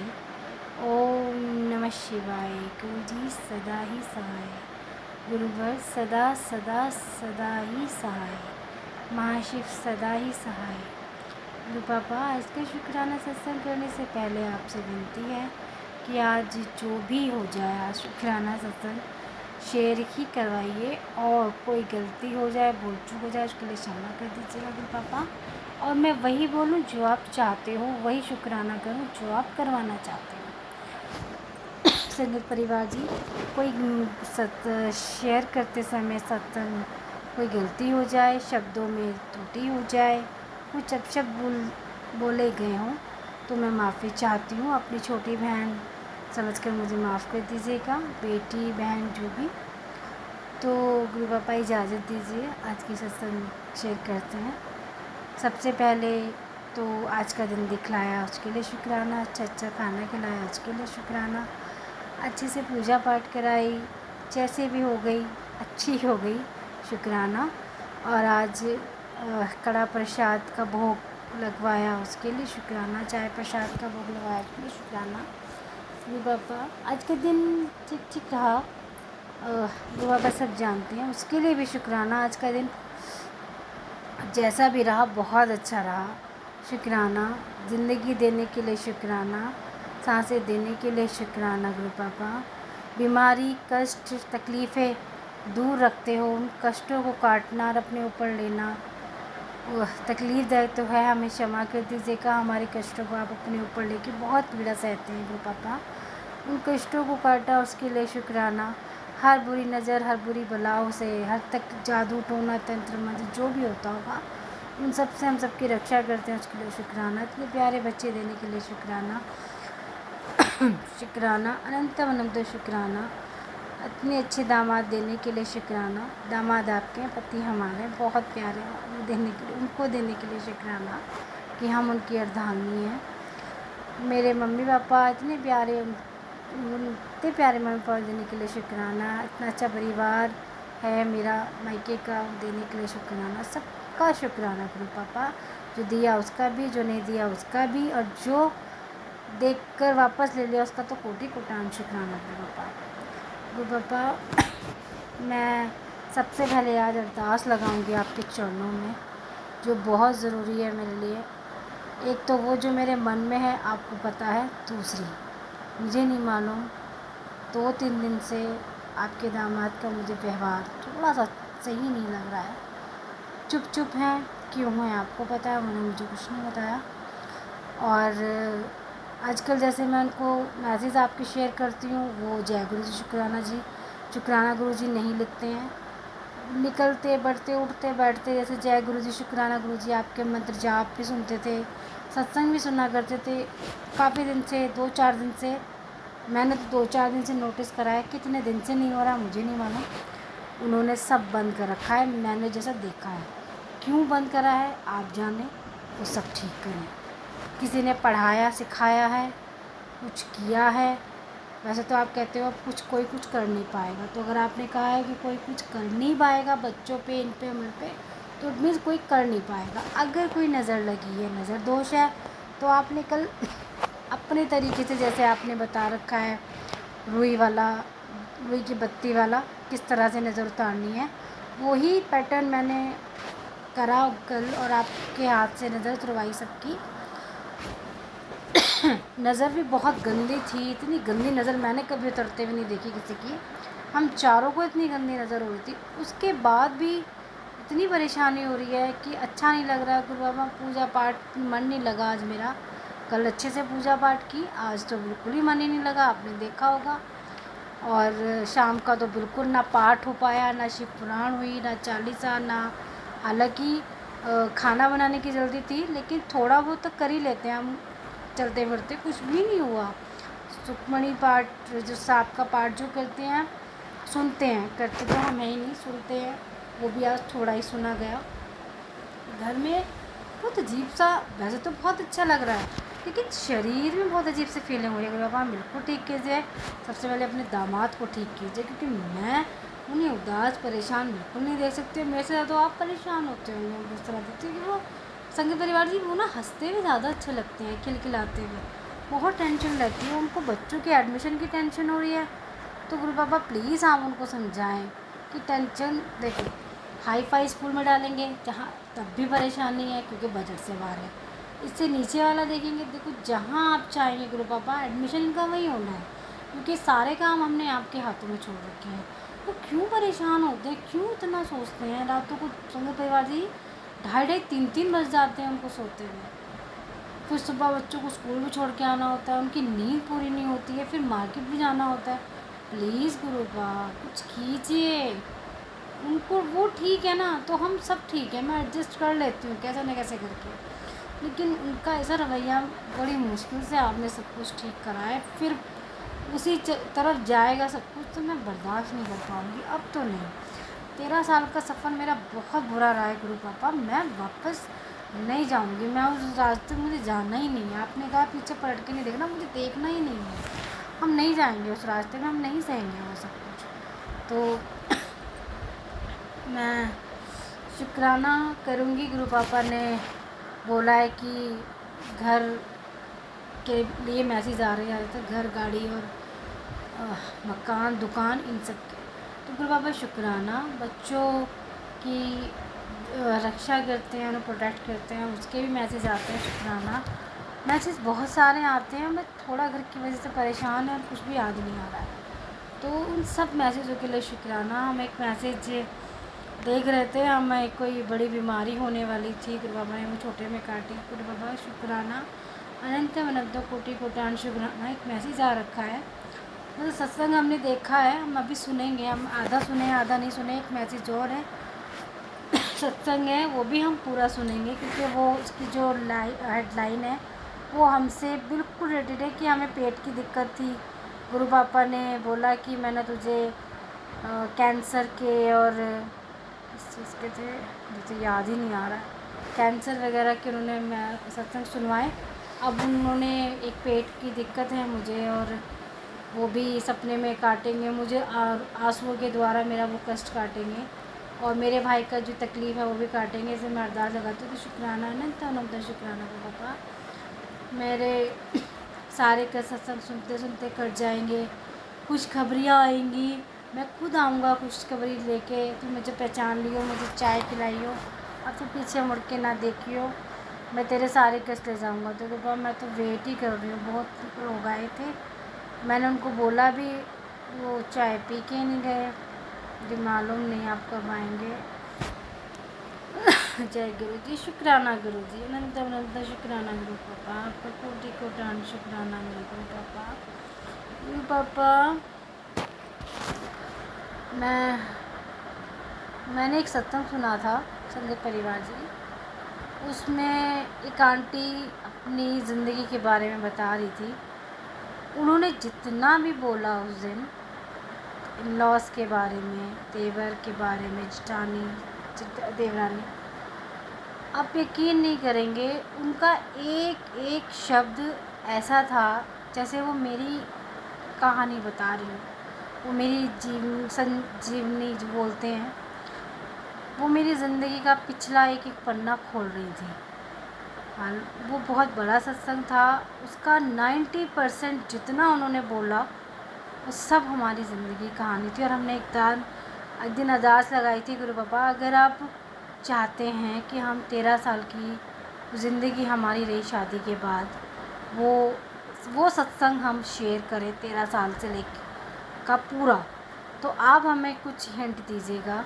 ओम नमः शिवाय, गुरु जी सदा ही सहाय। गुरुवर सदा सदा सदा ही सहाय। महाशिव सदा ही सहाय। गुरु पापा आज का शुक्राना सत्संग करने से पहले आपसे विनती है कि आज जो भी हो जाए, आज शुक्राना सत्संग शेयर ही करवाइए और कोई गलती हो जाए, भूल चूक हो जाए, उसके लिए क्षमा कर दीजिएगा गुरु पापा। और मैं वही बोलूँ जो आप चाहते हो, वही शुक्राना करूँ जो आप करवाना चाहते हो। संगत परिवार जी, कोई शेयर करते समय सत्संग कोई गलती हो जाए, शब्दों में त्रुटि हो जाए, कुछ अपशब्द बोले गए हों तो मैं माफ़ी चाहती हूँ। अपनी छोटी बहन समझकर मुझे माफ़ कर दीजिएगा, बेटी बहन जो भी। तो गुरु पापा इजाज़त दीजिए, आज की सत्संग शेयर करते हैं। सबसे पहले तो आज का दिन दिखलाया उसके लिए शुक्राना, अच्छा खाना खिलाया उसके लिए शुक्राना, अच्छे से पूजा पाठ कराई, जैसे भी हो गई अच्छी हो गई, शुक्राना। और आज कड़ा प्रसाद का भोग लगवाया उसके लिए शुक्राना, चाय प्रसाद का भोग लगवाया उसके लिए शुक्राना। गुरु बाबा आज का दिन ठीक ठीक रहा, गुरु बाबा सब जानते हैं, उसके लिए भी शुक्राना। आज का दिन जैसा भी रहा बहुत अच्छा रहा, शुक्राना। ज़िंदगी देने के लिए शुक्राना, सांसें देने के लिए शुक्राना गुरु पापा। बीमारी, कष्ट, तकलीफ़ें दूर रखते हो, उन कष्टों को काटना और अपने ऊपर लेना तकलीफ़ दायक तो है, हमें क्षमा कर दीजिएगा। हमारे कष्टों को आप अपने ऊपर लेके बहुत पीड़ा सहते हैं गुरु पापा, उन कष्टों को काटा उसके लिए शुक्राना। हर बुरी नज़र, हर बुरी बलाओं से, हर तक जादू टोना तंत्र मंत्र जो भी होता होगा, उन सब से हम सबकी रक्षा करते हैं, उसके लिए शुक्राना। इतने प्यारे बच्चे देने के लिए शुक्राना शुक्राना, अनंतम अनंत शुक्राना। इतने अच्छे दामाद देने के लिए शुक्राना। दामाद आपके हैं, पति हमारे बहुत प्यारे हैं, देने के लिए, उनको देने के लिए शुक्राना कि हम उनकी अर्धांगिनी हैं। मेरे मम्मी पापा इतने प्यारे, इतने प्यारे मम्मी पापा देने के लिए शुक्राना। इतना अच्छा परिवार है मेरा मायके का, देने के लिए शुक्राना। सबका शुक्राना गुरु पापा, जो दिया उसका भी, जो नहीं दिया उसका भी, और जो देखकर वापस ले लिया उसका तो कोटि कोटान शुक्राना गुरु पापा। गुरु पापा मैं सबसे पहले आज अरदास लगाऊंगी आपके चरणों में, जो बहुत ज़रूरी है मेरे लिए। एक तो वो जो मेरे मन में है आपको पता है, दूसरी मुझे नहीं मालूम 2-3 दिन से आपके दामाद का मुझे व्यवहार थोड़ा सा सही नहीं लग रहा है। चुप चुप हैं, क्यों है आपको पता है, उन्होंने मुझे कुछ नहीं बताया। और आजकल जैसे मैं उनको मैसेज आपके शेयर करती हूँ, वो जय गुरु जी शुक्राना गुरु जी नहीं लिखते हैं। निकलते बढ़ते उठते बैठते जैसे जय गुरु जी, शुक्राना गुरु जी, आपके मंत्र जाप भी सुनते थे, सत्संग भी सुना करते थे। काफ़ी दिन से 2-4 दिन से, मैंने तो 2-4 दिन से नोटिस करा है, कितने दिन से नहीं हो रहा मुझे नहीं मालूम। उन्होंने सब बंद कर रखा है, मैंने जैसा देखा है। क्यों बंद करा है आप जाने, वो सब ठीक करें। किसी ने पढ़ाया सिखाया है, कुछ किया है। वैसे तो आप कहते हो अब कोई कुछ कर नहीं पाएगा, तो अगर आपने कहा है कि कोई कुछ कर नहीं पाएगा बच्चों पे, इन पे, उमर पे, तो इट मीन्स कोई कर नहीं पाएगा। अगर कोई नज़र लगी है, नज़र दोष है, तो आपने कल अपने तरीके से, जैसे आपने बता रखा है रुई की बत्ती वाला, किस तरह से नज़र उतारनी है, वही पैटर्न मैंने करा कल और आपके हाथ से नज़र उतरवाई सबकी। नज़र भी बहुत गंदी थी, इतनी गंदी नज़र मैंने कभी उतरते हुए नहीं देखी किसी की। हम चारों को इतनी गंदी नज़र हो रही थी, उसके बाद भी इतनी परेशानी हो रही है कि अच्छा नहीं लग रहा। गुरु बाबा पूजा पाठ मन नहीं लगा आज मेरा। कल अच्छे से पूजा पाठ की, आज तो बिल्कुल ही मन ही नहीं लगा, आपने देखा होगा। और शाम का तो बिल्कुल ना पाठ हो पाया, ना शिव पुराण हुई, ना चालीसा, ना, हालांकि खाना बनाने की जल्दी थी, लेकिन थोड़ा बहुत तो कर ही लेते हैं हम चलते फिरते, कुछ भी नहीं हुआ। सुखमणि पाठ, जो सांप का पाठ जो करते हैं, सुनते हैं, करते तो हमें ही नहीं, सुनते हैं, वो भी आज थोड़ा ही सुना गया। घर में बहुत अजीब सा, वैसे तो बहुत अच्छा लग रहा है, लेकिन शरीर में बहुत अजीब सी फीलिंग हो रही है। अगर बाबा बिल्कुल ठीक कीजिए, सबसे पहले अपने दामाद को ठीक कीजिए, क्योंकि मैं उन्हें उदास परेशान बिल्कुल नहीं देख सकती। मेरे से ज़्यादा आप परेशान होते होंगे उस तरह देखते, क्योंकि वो संग परिवार जी, वो ना हंसते हुए ज़्यादा अच्छे लगते हैं, खिलखिलाते हुए। बहुत टेंशन रहती है उनको, बच्चों के एडमिशन की टेंशन हो रही है, तो गुरु बाबा प्लीज़ आप उनको समझाएं कि टेंशन, देखो हाई फाई स्कूल में डालेंगे जहाँ, तब भी परेशानी है क्योंकि बजट से बाहर है। इससे नीचे वाला देखेंगे, देखो जहाँ आप चाहेंगे गुरु बाबा, एडमिशन इनका वहीं होना है, क्योंकि सारे काम हमने आपके हाथों में छोड़ रखे हैं। तो क्यों परेशान होते हैं, क्यों इतना सोचते हैं? रातों को संग परिवार जी 2:30-3 बज जाते हैं उनको सोते हुए। फिर सुबह बच्चों को स्कूल भी छोड़ के आना होता है, उनकी नींद पूरी नहीं होती है, फिर मार्केट भी जाना होता है। प्लीज़ गुरु बाबा कुछ कीजिए उनको। वो ठीक है ना, तो हम सब ठीक है, मैं एडजस्ट कर लेती हूँ कैसे न कैसे करके, लेकिन उनका ऐसा रवैया, बड़ी मुश्किल से आपने सब कुछ ठीक करा है, फिर उसी तरफ जाएगा सब कुछ, तो मैं बर्दाश्त नहीं कर पाऊँगी। अब तो नहीं, 13 साल का सफ़र मेरा बहुत बुरा रहा है गुरु पापा, मैं वापस नहीं जाऊँगी। मैं उस रास्ते, मुझे जाना ही नहीं है। आपने कहा पीछे पलट के नहीं देखना, मुझे देखना ही नहीं है। हम नहीं जाएंगे उस रास्ते में, हम नहीं सहेंगे वो सब कुछ। तो मैं शुक्राना करूँगी, गुरु पापा ने बोला है कि घर के लिए मैसेज आ रहे हैं, ज़्यादातर घर, गाड़ी और मकान, दुकान, इन सब के। तो गुरु बाबा शुक्राना, बच्चों की रक्षा करते हैं, उन्हें प्रोटेक्ट करते हैं, उसके भी मैसेज आते हैं, शुक्राना। मैसेज बहुत सारे आते हैं, मैं थोड़ा घर की वजह से परेशान है और कुछ भी याद नहीं आ रहा है, तो उन सब मैसेजों के लिए शुक्राना। हम एक मैसेज देख रहे थे, हमें कोई बड़ी बीमारी होने वाली थी, गुरु बाबा ने वो छोटे में काटी। गुरु बाबा शुक्राना, अनंत अनंत कोटि कोटान शुक्राना। एक मैसेज आ रखा है, मतलब सत्संग हमने देखा है, हम अभी सुनेंगे, हम आधा सुने आधा नहीं सुने। एक मैसेज और है, सत्संग है, वो भी हम पूरा सुनेंगे, क्योंकि वो उसकी जो हेडलाइन है वो हमसे बिल्कुल रिलेटेड है कि हमें पेट की दिक्कत थी। गुरु पापा ने बोला कि मैंने तुझे कैंसर के और इस चीज़ के थे, मुझे याद ही नहीं आ रहा है, कैंसर वगैरह के उन्होंने मैं सत्संग सुनवाए। अब उन्होंने एक पेट की दिक्कत है मुझे, और वो भी सपने में काटेंगे मुझे, आंसुओं के द्वारा मेरा वो कष्ट काटेंगे, और मेरे भाई का जो तकलीफ़ है वो भी काटेंगे। इसे मैं अरदास लगाती हूँ कि शुक्राना अनंत अनंत शुक्राना को पापा, मेरे सारे का सत्संग सुनते सुनते कट जाएंगे, खुशखबरियाँ आएंगी, मैं खुद आऊँगा खुशखबरी लेके, तुम मुझे पहचान लियो, मुझे चाय पिलाइयो, और फिर पीछे मुड़ के ना देखियो, मैं तेरे सारे कष्ट ले जाऊँगा। तो पापा मैं तो वेट ही कर रही हूँ, बहुत लोग आए थे, मैंने उनको बोला भी, वो चाय पी के नहीं गए, मुझे मालूम नहीं आप कब आएंगे। जय गुरु जी, शुक्राना गुरु जी, अनंत अनंत शुक्राना गुरु पापा, आपका कोटि कोटान शुक्राना मेरे गुरु पापा। गुरु पापा, मैं मैंने एक सत्संग सुना था संगत परिवार जी। उसमें एक आंटी अपनी ज़िंदगी के बारे में बता रही थी। उन्होंने जितना भी बोला उस दिन इन लॉस के बारे में, तेवर के बारे में, जिठानी देवरानी, आप यकीन नहीं करेंगे, उनका एक एक शब्द ऐसा था जैसे वो मेरी कहानी बता रही हूँ। वो मेरी संजीवनी जो बोलते हैं, वो मेरी ज़िंदगी का पिछला एक एक पन्ना खोल रही थी। हाँ, वो बहुत बड़ा सत्संग था। उसका 90% जितना उन्होंने बोला वो सब हमारी ज़िंदगी की कहानी थी। और हमने एक दिन अरदास लगाई थी, गुरु बाबा अगर आप चाहते हैं कि हम 13 साल की ज़िंदगी हमारी रही शादी के बाद, वो सत्संग हम शेयर करें 13 साल से लेकर का पूरा, तो आप हमें कुछ हिंट दीजिएगा।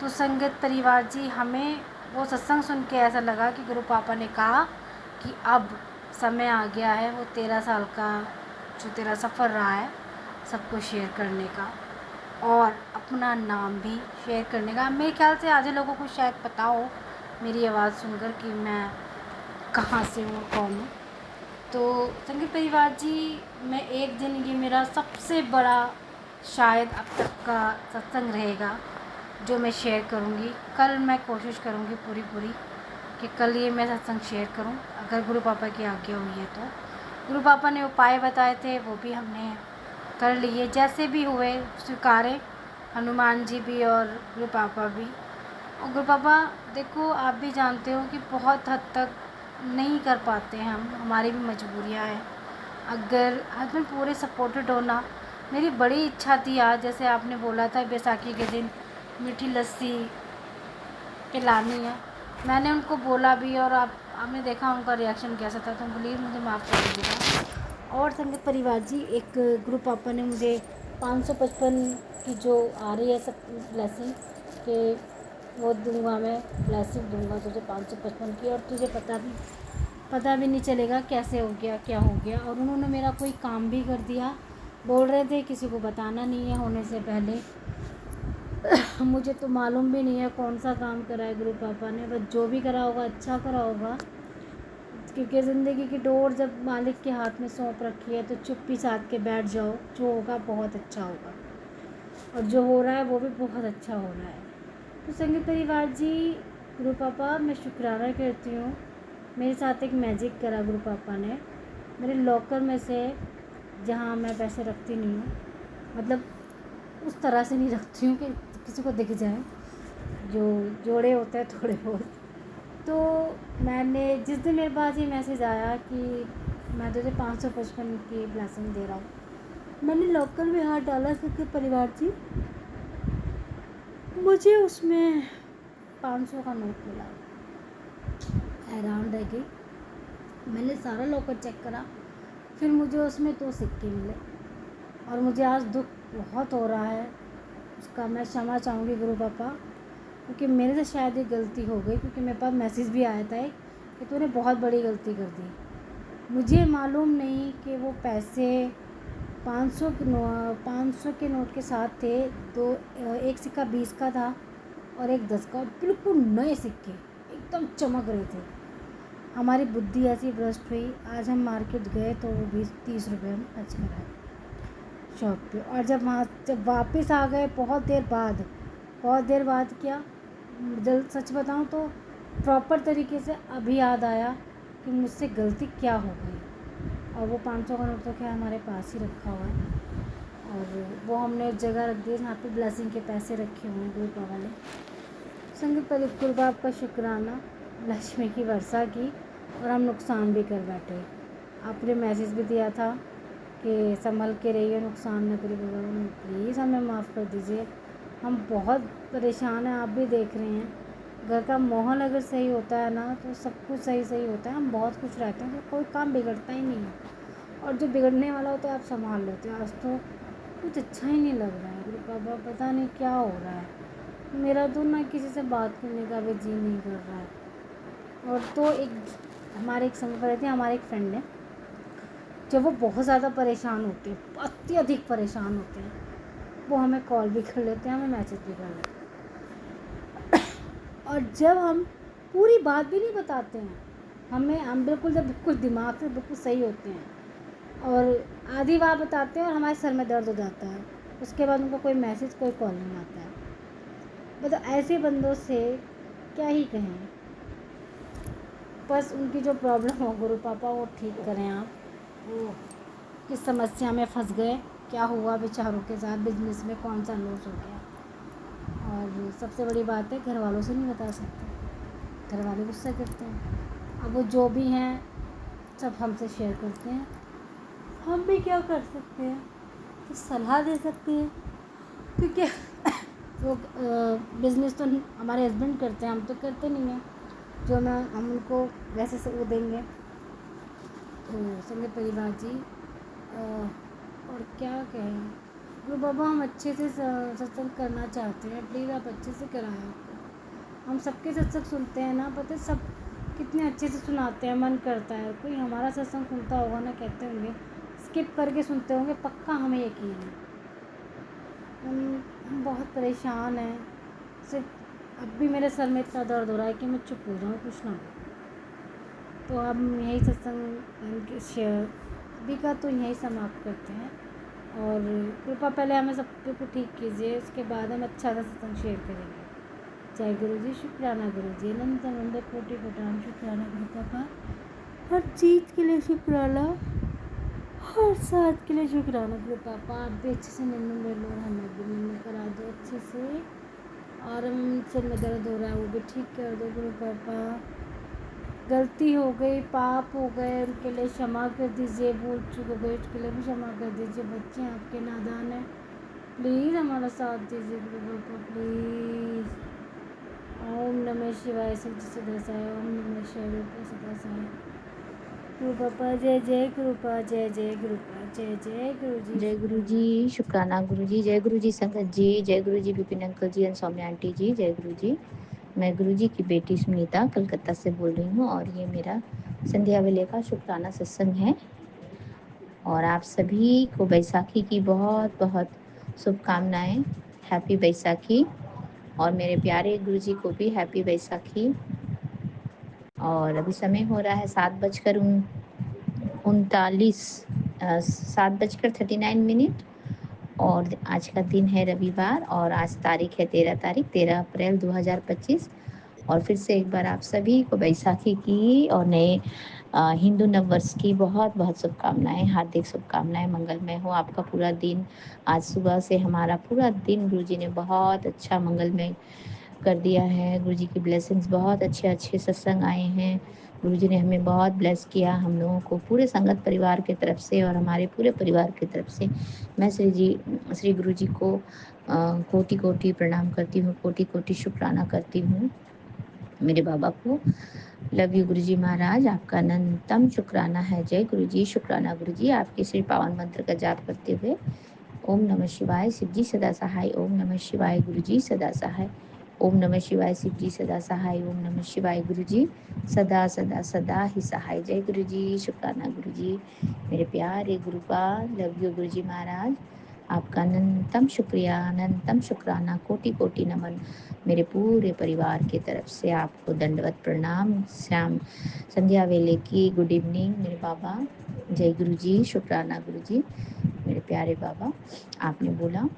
तो संगत परिवार जी, हमें वो सत्संग सुन के ऐसा लगा कि गुरु पापा ने कहा कि अब समय आ गया है वो 13 साल का जो तेरा सफ़र रहा है सबको शेयर करने का और अपना नाम भी शेयर करने का। मेरे ख्याल से आधे लोगों को शायद पता हो मेरी आवाज़ सुनकर कि मैं कहाँ से हूँ, कौन हूँ। तो संगत परिवार जी, मैं एक दिन ये मेरा सबसे बड़ा शायद अब तक का सत्संग रहेगा जो मैं शेयर करूँगी। कल मैं कोशिश करूँगी पूरी कि कल ये मैं सत्संग शेयर करूँ, अगर गुरु पापा की आज्ञा हुई है तो। गुरु पापा ने उपाय बताए थे वो भी हमने कर लिए, जैसे भी हुए स्वीकारे, हनुमान जी भी और गुरु पापा भी। और गुरु पापा देखो, आप भी जानते हो कि बहुत हद तक नहीं कर पाते हैं हम, हमारी भी मजबूरियाँ हैं। अगर हस्बैंड पूरे सपोर्टेड होना, मेरी बड़ी इच्छा थी आज, जैसे आपने बोला था बैसाखी के दिन मीठी लस्सी पिलानी है, मैंने उनको बोला भी और आपने देखा उनका रिएक्शन कैसा था, तो प्लीज़ मुझे माफ़ कर दीजिएगा। और संगत परिवार जी, एक गुरु पापा ने मुझे 555 की जो आ रही है सब ब्लेसिंग के वो दूंगा, मैं ब्लेसिंग दूंगा तुझे 555 की, और तुझे पता भी नहीं चलेगा कैसे हो गया, क्या हो गया। और उन्होंने मेरा कोई काम भी कर दिया, बोल रहे थे किसी को बताना नहीं है होने से पहले। मुझे तो मालूम भी नहीं है कौन सा काम करा है गुरु पापा ने, बस जो भी करा होगा अच्छा करा होगा, क्योंकि ज़िंदगी की डोर जब मालिक के हाथ में सौंप रखी है तो चुप्पी साध के बैठ जाओ, जो होगा बहुत अच्छा होगा, और जो हो रहा है वो भी बहुत अच्छा हो रहा है। तो संगत परिवार जी, गुरु पापा मैं शुक्राना करती हूँ, मेरे साथ एक मैजिक करा गुरु पापा ने। मेरे लॉकर में से, जहाँ मैं पैसे रखती नहीं हूँ, मतलब उस तरह से नहीं रखती हूँ कि किसी को दिख जाए, जो जोड़े होते हैं थोड़े बहुत, तो मैंने जिस दिन मेरे पास ये मैसेज आया कि मैं तुझे 555 की ब्लेसिंग दे रहा हूँ, मैंने लॉकर में हाथ डाला क्योंकि परिवार जी मुझे उसमें 500 का नोट मिला। हैरान रह गई, मैंने सारा लॉकर चेक करा, फिर मुझे उसमें 2 सिक्के मिले, और मुझे आज दुख बहुत हो रहा है। उसका मैं क्षमा चाहूँगी गुरु पापा, क्योंकि मेरे से शायद ये गलती हो गई, क्योंकि मेरे पास मैसेज भी आया था कि तूने बहुत बड़ी गलती कर दी। मुझे मालूम नहीं कि वो पैसे 500 के नोट के साथ थे, तो एक सिक्का 20 का था और एक 10 का, बिल्कुल नए सिक्के एकदम चमक रहे थे। हमारी बुद्धि ऐसी भ्रष्ट हुई, आज हम मार्केट गए तो वो 20-30 रुपये हम खर्च कराए शॉप पे, और जब वापस आ गए बहुत देर बाद क्या, सच बताऊं तो प्रॉपर तरीके से अभी याद आया कि मुझसे गलती क्या हो गई। और वो 500 का नोट तो क्या हमारे पास ही रखा हुआ है, और वो हमने एक जगह रख दिया जहाँ पे ब्लेसिंग के पैसे रखे हुए हैं गुरु पापा ने। संगत गुरु बाप का शुक्राना, लक्ष्मी की वर्षा की, और हम नुकसान भी कर बैठे। आपने मैसेज भी दिया था कि संभल के रहिए, नुकसान न करिए, प्लीज़ हमें माफ़ कर दीजिए, हम बहुत परेशान हैं, आप भी देख रहे हैं। घर का माहौल अगर सही होता है ना तो सब कुछ सही होता है, हम बहुत खुश रहते हैं, तो कोई काम बिगड़ता ही नहीं है, और जो बिगड़ने वाला होता है आप संभाल लेते हो। आज तो कुछ अच्छा ही नहीं लग रहा है गुरु पापा, पता नहीं क्या हो रहा है, मेरा तो ना किसी से बात करने का भी जी नहीं कर रहा है। और तो हमारे एक संग पर थे, हमारे एक फ्रेंड है, जब वो बहुत ज़्यादा परेशान होते हैं, अत्यधिक परेशान होते हैं, वो हमें कॉल भी कर लेते हैं, हमें मैसेज भी कर लेते हैं। और जब हम पूरी बात भी नहीं बताते हैं, हम बिल्कुल जब बिल्कुल दिमाग से बिल्कुल सही होते हैं और आधी बात बताते हैं और हमारे सर में दर्द हो जाता है, उसके बाद उनको कोई मैसेज कोई कॉल नहीं आता है। मतलब ऐसे बंदों से क्या ही कहें, बस उनकी जो प्रॉब्लम हो गुरु पापा वो ठीक करें आप। वो किस समस्या में फंस गए, क्या हुआ बेचारों के साथ, बिजनेस में कौन सा लॉस हो गया। और सबसे बड़ी बात है, घर वालों से नहीं बता सकते, घर वाले गुस्सा करते हैं। अब वो जो भी हैं सब हमसे शेयर करते हैं, हम भी क्या कर सकते हैं, तो सलाह दे सकते हैं, क्योंकि वो बिज़नेस तो हमारे हस्बैंड करते हैं, हम तो करते नहीं हैं। जो मैं हम उनको वैसे से वो देंगे। तो संगे परिवार जी, और क्या कहें गुरु बाबा, हम अच्छे से सत्संग करना चाहते हैं, प्लीज़ आप अच्छे से कराएं। हम सबके सत्संग सुनते हैं ना, पता है सब कितने अच्छे से सुनाते हैं, मन करता है। कोई हमारा सत्संग सुनता होगा ना, कहते होंगे स्किप करके सुनते होंगे, पक्का हमें यकीन है। हम बहुत परेशान हैं, सिर्फ अब भी मेरे सर में इतना दर्द हो रहा है कि मैं चुप हो जाऊँ, कुछ ना हो। तो अब यही सत्संग शेयर अभी का तो यही समाप्त करते हैं। और कृपा पहले हमें सब को ठीक कीजिए, उसके बाद हम अच्छा सा सत्संग शेयर करेंगे। जय गुरु जी, शुक्राना गुरु जी, अनंत अनंत कोटि कोटान शुक्राना गुरु पापा, हर चीज़ के लिए शुक्राना, हर साथ के लिए शुक्राना गुरु पापा। आप भी अच्छे से निर्णय ले लो और हमें भी निर्णय करा दो अच्छे से। और हम सिर में दर्द हो रहा है वो भी ठीक कर दो गुरु पापा। गलती हो गई, पाप हो गए, उनके लिए क्षमा कर दीजिए, भूल चूक हो गई उसके लिए भी क्षमा कर दीजिए। बच्चे आपके नादान हैं, प्लीज़ हमारा साथ दीजिए गुरु पापा, प्लीज़। ओम नमः शिवाय, शिव जी सदा साई, ओम नमः शिवाय रूपा सदा साई। गुरु पापा जय जय गुरुपा, जय जय गुरुपा, जय जय गुरु जी। जय गुरु जी, शुक्राना गुरु जी, जय गुरु जी संगत जी, जय गुरु जी Vipin uncle ji and Saumya aunty ji, जय गुरु जी। मैं गुरु जी की बेटी सुनीता कलकत्ता से बोल रही हूँ और ये मेरा संध्या वेले का शुक्राना सत्संग है। और आप सभी को बैसाखी की बहुत बहुत शुभकामनाएं, हैप्पी बैसाखी। और मेरे प्यारे गुरु जी को भी हैप्पी बैसाखी। और अभी समय हो रहा है 7:39 और आज का दिन है रविवार और आज तारीख है 13 अप्रैल 2025। और फिर से एक बार आप सभी को बैसाखी की और नए हिंदू नववर्ष की बहुत बहुत शुभकामनाएं, हार्दिक शुभकामनाएं। मंगलमय हो आपका पूरा दिन। आज सुबह से हमारा पूरा दिन गुरु जी ने बहुत अच्छा मंगलमय कर दिया है। गुरु जी की ब्लेसिंग्स, बहुत अच्छे अच्छे सत्संग आए हैं। गुरु जी ने हमें बहुत ब्लेस किया, हम लोगों को, पूरे संगत परिवार की तरफ से और हमारे पूरे परिवार की तरफ से। मैं श्री गुरु जी को कोटि कोटि प्रणाम करती हूँ, कोटि कोटि शुक्राना करती हूँ। मेरे बाबा को लव यू गुरु जी महाराज, आपका अनंतम शुक्राना है। जय गुरु जी, शुक्राना गुरु जी। आपके श्री पावन मंत्र का जाप करते हुए ओम नमः शिवाय, शिव जी सदा सहाय, ओम नमः शिवाय, गुरु जी सदा सहाय, ओम नमः शिवाय, शिव जी सदा सहाय, ओम नमः शिवाय, गुरु जी सदा सदा सदा ही सहाय। जय गुरु जी, शुक्राना गुरु जी। मेरे प्यारे गुरुपाल, लव यू गुरु जी महाराज, आपका अनंतम शुक्रिया, अनंतम शुक्राना, कोटि कोटि नमन मेरे पूरे परिवार की तरफ से आपको दंडवत प्रणाम। श्याम संध्या वेले की गुड इवनिंग मेरे बाबा। जय गुरु जी, शुक्राना गुरु जी। मेरे प्यारे बाबा, आपने बोला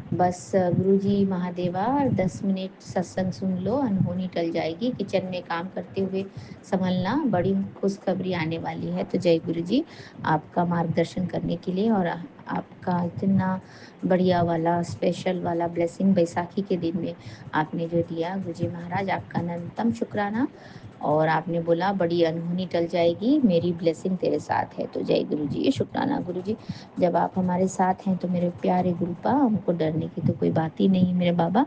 बस गुरुजी महादेवा 10 मिनट सत्संग सुन लो, अनहोनी टल जाएगी। किचन में काम करते हुए संभलना, बड़ी खुशखबरी आने वाली है। तो जय गुरु जी, आपका मार्गदर्शन करने के लिए और आपका इतना बढ़िया वाला स्पेशल वाला ब्लेसिंग बैसाखी के दिन में आपने जो दिया, गुरु जी महाराज आपका अनंतम शुक्राना। और आपने बोला बड़ी अनहोनी टल जाएगी, मेरी ब्लेसिंग तेरे साथ है। तो जय गुरु जी, शुक्राना गुरु जी। जब आप हमारे साथ हैं तो मेरे प्यारे गुरुपा, हमको डरने की तो कोई बात ही नहीं मेरे बाबा।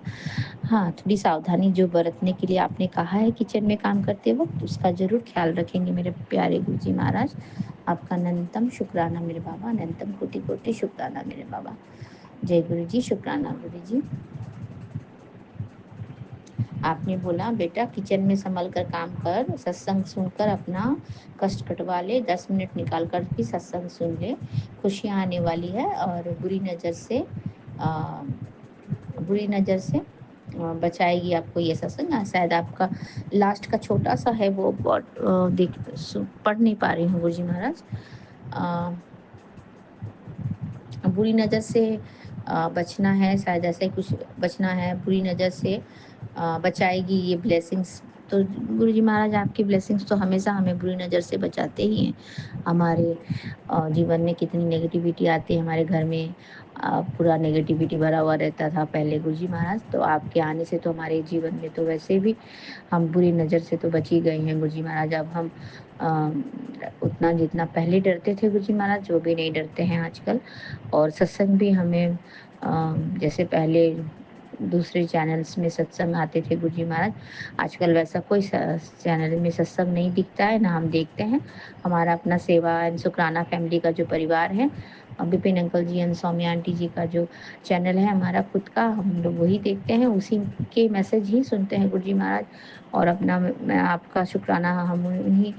हाँ, थोड़ी सावधानी जो बरतने के लिए आपने कहा है किचन में काम करते वक्त, उसका जरूर ख्याल रखेंगे मेरे प्यारे गुरु जी महाराज। आपका अनंतम शुक्राना मेरे बाबा, अनंतम कोटि कोटि शुक्राना मेरे बाबा। जय गुरु जी, शुक्राना गुरु जी। आपने बोला बेटा किचन में संभल कर काम कर, सत्संग सुनकर अपना कष्ट कटवा ले, 10 मिनट निकाल कर भी सत्संग सुन ले, खुशियाँ आने वाली है और बुरी नज़र से बचाएगी आपको ये सत्संग। शायद आपका लास्ट का छोटा सा है वो पढ़ नहीं पा रही हूँ गुरुजी महाराज। बुरी नज़र से बचना है, शायद ऐसा ही कुछ बचना है, बुरी नज़र से बचाएगी ये ब्लेसिंग्स। तो गुरुजी महाराज आपकी ब्लेसिंग्स तो हमेशा हमें बुरी नज़र से बचाते ही हैं। हमारे जीवन में कितनी नेगेटिविटी आती है हमारे घर में, पूरा नेगेटिविटी भरा हुआ रहता था पहले गुरुजी महाराज, तो आपके आने से तो हमारे जीवन में तो वैसे भी हम बुरी नज़र से तो बच ही गए हैं गुरुजी महाराज। अब हम उतना जितना पहले डरते थे गुरुजी महाराज वो भी नहीं डरते हैं आजकल। और सत्संग भी हमें जैसे पहले दूसरे चैनल्स में सत्संग आते थे गुरुजी महाराज, आजकल वैसा कोई चैनल में सत्संग नहीं दिखता है, ना हम देखते हैं। हमारा अपना सेवा एंड शुक्राना फैमिली का जो परिवार है, Vipin uncle ji and Saumya aunty ji का जो चैनल है हमारा खुद का, हम लोग वही देखते हैं, उसी के मैसेज ही सुनते हैं गुरुजी महाराज। और अपना मैं आपका शुक्राना हम उन्हीं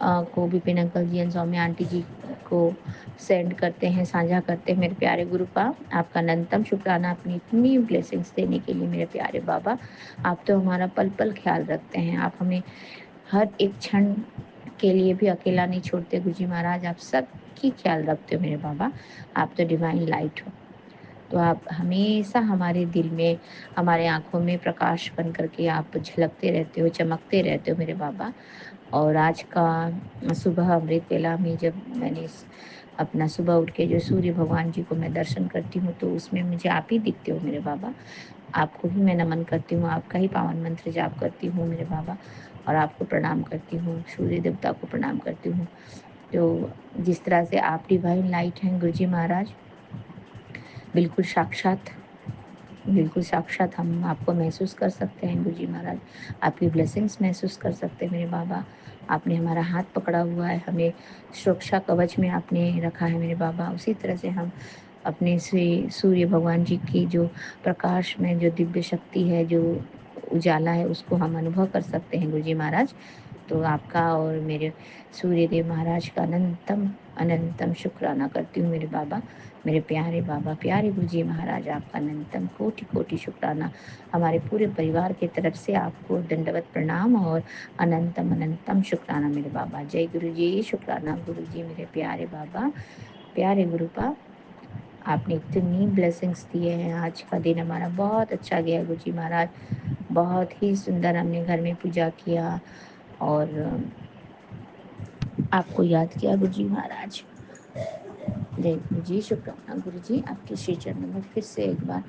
को Vipin uncle ji and Saumya aunty ji को सेंड करते हैं, साझा करते हैं। मेरे प्यारे गुरु का आपका अनंतम शुक्राना अपनी इतनी ब्लेसिंग्स देने के लिए मेरे प्यारे बाबा। आप तो हमारा पल पल ख्याल रखते हैं, आप हमें हर एक क्षण के लिए भी अकेला नहीं छोड़ते गुरुजी महाराज, आप सबकी ख्याल रखते हो मेरे बाबा। आप तो डिवाइन लाइट हो, तो आप हमेशा हमारे दिल में, हमारे आँखों में प्रकाश बन करके आप झलकते रहते हो, चमकते रहते हो मेरे बाबा। और आज का सुबह अमृत वेला में जब मैंने अपना सुबह उठ के जो सूर्य भगवान जी को मैं दर्शन करती हूँ, तो उसमें मुझे आप ही दिखते हो मेरे बाबा। आपको ही मैं नमन करती हूँ, आपका ही पावन मंत्र जाप करती हूँ मेरे बाबा, और आपको प्रणाम करती हूँ, सूर्य देवता को प्रणाम करती हूँ। तो जिस तरह से आप डिवाइन लाइट हैं गुरुजी महाराज, बिल्कुल साक्षात, बिल्कुल साक्षात हम आपको महसूस कर सकते हैं गुरुजी महाराज, आपकी ब्लेसिंग्स महसूस कर सकते हैं मेरे बाबा। आपने हमारा हाथ पकड़ा हुआ है, हमें सुरक्षा कवच में आपने रखा है मेरे बाबा। उसी तरह से हम अपने श्री सूर्य भगवान जी की जो प्रकाश में जो दिव्य शक्ति है, जो उजाला है, उसको हम अनुभव कर सकते हैं गुरुजी महाराज। तो आपका और मेरे सूर्यदेव महाराज का अनंतम अनंतम शुक्राना करती हूँ मेरे बाबा, मेरे प्यारे बाबा, प्यारे गुरुजी महाराज, आपका अनंतम कोटि कोटि शुक्राना। हमारे पूरे परिवार की तरफ से आपको दंडवत प्रणाम और अनंतम अनंतम शुक्राना मेरे बाबा। जय गुरु जी, शुक्राना गुरु जी, मेरे प्यारे बाबा, प्यारे गुरुपा। आपने इतनी ब्लेसिंग्स दिए हैं, आज का दिन हमारा बहुत अच्छा गया गुरुजी महाराज। बहुत ही सुंदर हमने घर में पूजा किया और आपको याद किया गुरुजी महाराज। जय गुरु जी, शुक्राना गुरु जी, आपके श्री चरणों में फिर से एक बार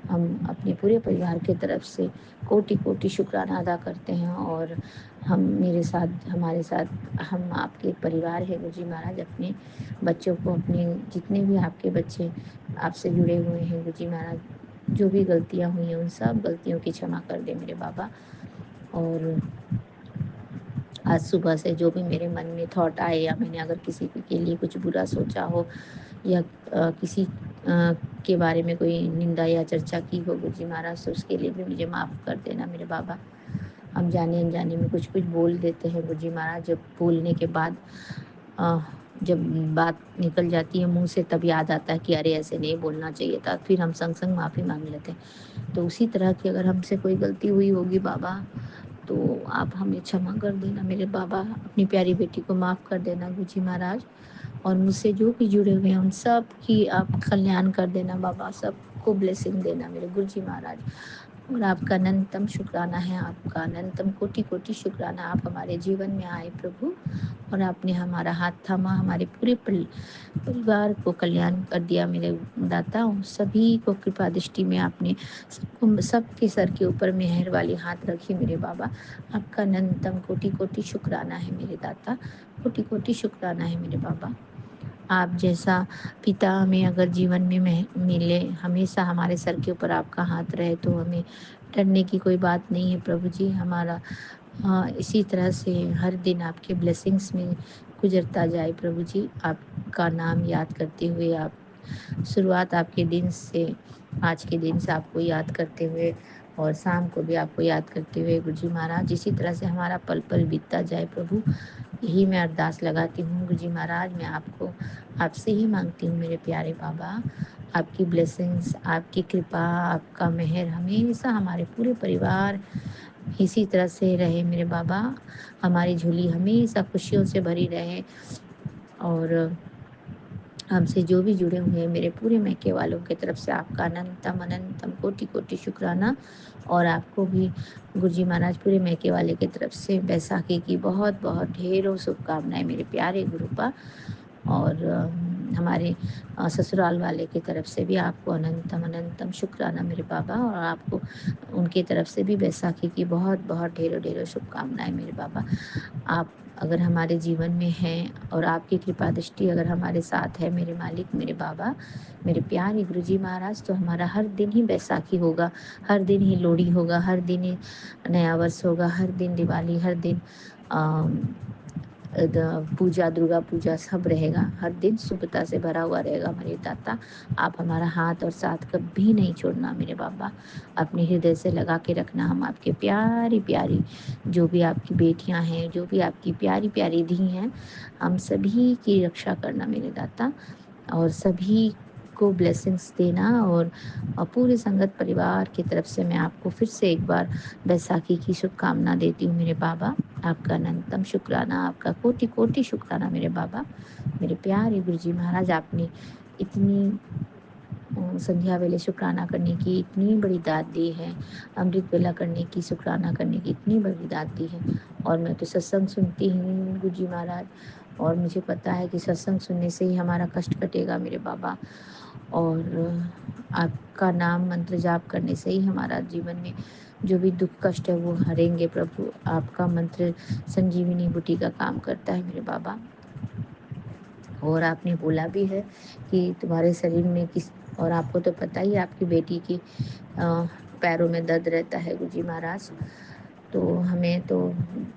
हम अपने पूरे परिवार की तरफ से कोटि कोटि शुक्राना अदा करते हैं। और हम मेरे साथ, हमारे साथ, हम आपके परिवार है गुरुजी महाराज, अपने बच्चों को, अपने जितने भी आपके बच्चे आपसे जुड़े हुए हैं गुरुजी महाराज, जो भी गलतियाँ हुई हैं उन सब गलतियों की क्षमा कर दे मेरे बाबा। और आज सुबह से जो भी मेरे मन में थॉट आए, या मैंने अगर किसी के लिए कुछ बुरा सोचा हो, या किसी के बारे में कोई निंदा या चर्चा की हो गुरुजी महाराज, तो उसके लिए भी मुझे माफ़ कर देना मेरे बाबा। हम जाने अनजाने में कुछ कुछ बोल देते हैं गुरुजी महाराज, जब बोलने के बाद अ, जब बात निकल जाती है मुंह से, तब याद आता है कि अरे ऐसे नहीं बोलना चाहिए था, फिर हम संग संग माफ़ी मांग लेते हैं। तो उसी तरह की अगर हमसे कोई गलती हुई होगी बाबा, तो आप हमें क्षमा कर देना मेरे बाबा, अपनी प्यारी बेटी को माफ़ कर देना गुरुजी महाराज। और मुझसे जो भी जुड़े हुए हैं उन सब की आप कल्याण कर देना बाबा, सबको ब्लेसिंग देना मेरे गुरुजी महाराज। और आपका अनंतम शुक्राना है, आपका अनंतम कोटि कोटि शुक्राना। आप हमारे जीवन में आए प्रभु, और आपने हमारा हाथ थामा, हमारे पूरे परिवार को कल्याण कर दिया मेरे दाता। सभी को कृपा दृष्टि में आपने सबको, सबके सर के ऊपर मेहर वाली हाथ रखी मेरे बाबा। आपका अनंतम कोटि कोटि शुक्राना है मेरे दाता, कोटि कोटि शुक्राना है मेरे बाबा। आप जैसा पिता हमें अगर जीवन में मिले, हमेशा हमारे सर के ऊपर आपका हाथ रहे, तो हमें डरने की कोई बात नहीं है प्रभु जी। हमारा इसी तरह से हर दिन आपके ब्लेसिंग्स में गुजरता जाए प्रभु जी। आपका नाम याद करते हुए, आप शुरुआत आपके दिन से, आज के दिन से आपको याद करते हुए और शाम को भी आपको याद करते हुए गुरु जी महाराज इसी तरह से हमारा पल पल बीतता जाए प्रभु, यही मैं अरदास लगाती हूँ गुरु जी महाराज। मैं आपसे ही मांगती हूँ मेरे प्यारे बाबा, आपकी ब्लेसिंग्स, आपकी कृपा, आपका मेहर हमेशा हमारे पूरे परिवार इसी तरह से रहे मेरे बाबा। हमारी झोली हमेशा खुशियों से भरी रहे और हमसे जो भी जुड़े हुए हैं मेरे पूरे मैके वालों की तरफ से आपका अनंतम अनंतम कोटि कोटि शुक्राना। और आपको भी गुरुजी महाराज पूरे मैके वाले की तरफ से बैसाखी की बहुत बहुत ढेरों शुभकामनाएं मेरे प्यारे गुरुपा। और हमारे ससुराल वाले की तरफ से भी आपको अनंतम अनंतम शुक्राना मेरे बाबा। और आपको उनकी तरफ से भी बैसाखी की बहुत बहुत ढेरों ढेरों शुभकामनाएं मेरे बाबा। आप अगर हमारे जीवन में हैं और आपकी कृपा दृष्टि अगर हमारे साथ है मेरे मालिक, मेरे बाबा, मेरे प्यारे गुरुजी महाराज, तो हमारा हर दिन ही बैसाखी होगा, हर दिन ही लोहड़ी होगा, हर दिन ही नया वर्ष होगा, हर दिन दिवाली, हर दिन पूजा, दुर्गा पूजा सब रहेगा। हर दिन शुभता से भरा हुआ रहेगा मेरे दाता। आप हमारा हाथ और साथ कभी नहीं छोड़ना मेरे बाबा, अपने हृदय से लगा के रखना। हम आपके प्यारी प्यारी जो भी आपकी बेटियां हैं, जो भी आपकी प्यारी प्यारी धी हैं, हम सभी की रक्षा करना मेरे दाता। और सभी को ब्लेसिंग्स देना। और पूरे संगत परिवार की तरफ से मैं आपको फिर से एक बार बैसाखी की शुभकामना देती हूँ मेरे बाबा। आपका अनंतम शुक्राना, आपका कोटि कोटि शुक्राना मेरे बाबा। मेरे प्यारे गुरुजी महाराज, आपने इतनी संध्या वेले शुक्राना करने की इतनी बड़ी दात दी है, अमृत वेला करने की, शुक्राना करने की इतनी बड़ी दात दी है। और मैं तो सत्संग सुनती हूँ गुरुजी महाराज, और मुझे पता है कि सत्संग सुनने से ही हमारा कष्ट कटेगा मेरे बाबा। और आपका नाम मंत्र जाप करने से ही हमारा जीवन में जो भी दुख कष्ट है वो हरेंगे प्रभु। आपका मंत्र संजीवनी बूटी का काम करता है मेरे बाबा। और आपने बोला भी है कि तुम्हारे शरीर में किस, और आपको तो पता ही आपकी बेटी की पैरों में दर्द रहता है गुरुजी महाराज। तो हमें तो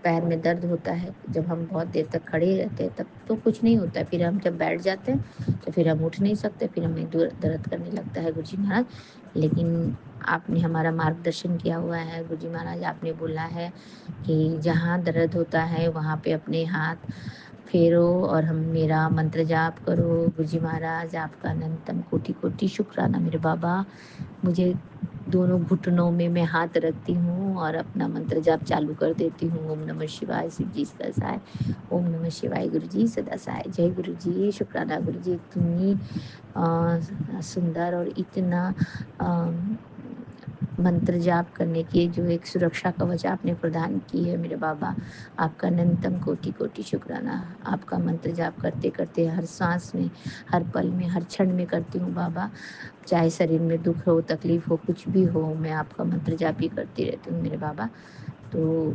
पैर में दर्द होता है जब हम बहुत देर तक खड़े रहते हैं, तब तो कुछ नहीं होता है, फिर हम जब बैठ जाते हैं तो फिर हम उठ नहीं सकते, फिर हमें दर्द करने लगता है गुरुजी महाराज। लेकिन आपने हमारा मार्गदर्शन किया हुआ है गुरुजी महाराज। आपने बोला है कि जहाँ दर्द होता है वहाँ पे अपने हाथ फेरो और हम मेरा मंत्र जाप करो गुरुजी महाराज। आपका अनंतम कोटि कोटि शुक्राना मेरे बाबा। मुझे दोनों घुटनों में मैं हाथ रखती हूँ और अपना मंत्र जाप चालू कर देती हूँ। ओम नमः शिवाय, शिव जी सदा सहाय। ओम नमः शिवाय, गुरु जी सदा सहाय। जय गुरु जी, शुक्राना गुरु जी, इतनी सुंदर और इतना मंत्र जाप करने की जो एक सुरक्षा कवच आपने प्रदान की है मेरे बाबा। आपका अनंतम कोटि कोटि शुक्राना। आपका मंत्र जाप करते करते हर सांस में, हर पल में, हर क्षण में करती हूँ बाबा। चाहे शरीर में दुख हो, तकलीफ हो, कुछ भी हो, मैं आपका मंत्र जाप ही करती रहती हूँ मेरे बाबा। तो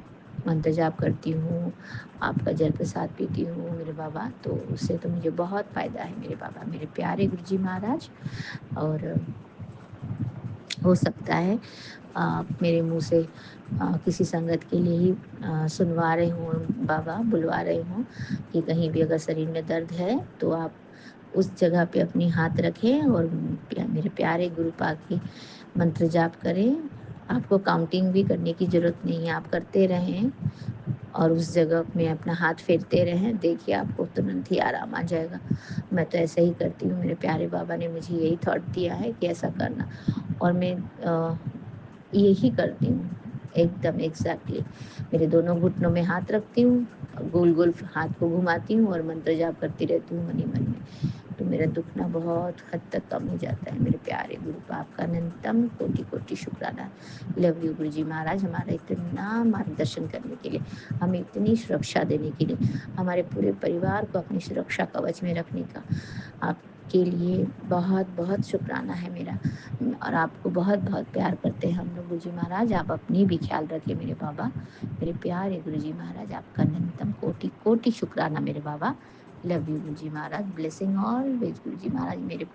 मंत्र जाप करती हूँ, आपका जल प्रसाद पीती हूँ मेरे बाबा, तो उससे तो मुझे बहुत फ़ायदा है मेरे बाबा, मेरे प्यारे गुरुजी महाराज। और हो सकता है आप मेरे मुंह से किसी संगत के लिए ही सुनवा रहे हों बाबा, बुलवा रहे हों कि कहीं भी अगर शरीर में दर्द है तो आप उस जगह पे अपनी हाथ रखें और मेरे प्यारे गुरु पाक मंत्र जाप करें। आपको काउंटिंग भी करने की ज़रूरत नहीं है, आप करते रहें और उस जगह में अपना हाथ फेरते रहें, देखिए आपको तुरंत ही आराम आ जाएगा। मैं तो ऐसे ही करती हूँ, मेरे प्यारे बाबा ने मुझे यही थॉट दिया है कि ऐसा करना, और मैं यही करती हूँ एकदम एग्जैक्टली। मेरे दोनों घुटनों में हाथ रखती हूँ, गोल गोल हाथ को घुमाती हूँ और मंत्र जाप करती रहती हूँ मन ही मन में। तो मेरा दुखना बहुत हद तक कम हो जाता है मेरे प्यारे गुरु पाप का अनंतम कोटि कोटि शुक्राना। लव यू गुरु जी महाराज, हमारा इतना मार्गदर्शन करने के लिए, हमें इतनी सुरक्षा देने के लिए, हमारे पूरे परिवार को अपनी सुरक्षा कवच में रखने का आपके लिए बहुत बहुत शुक्राना है मेरा। और आपको बहुत बहुत प्यार करते हैं हम लोग गुरु जी महाराज। आप अपनी भी ख्याल रखें मेरे बाबा, मेरे प्यारे गुरु जी महाराज। आपका अनंतम कोटि कोटि शुक्राना मेरे बाबा। Love you Guru ji Maharaj, blessing always गुरु जी महाराज। मेरे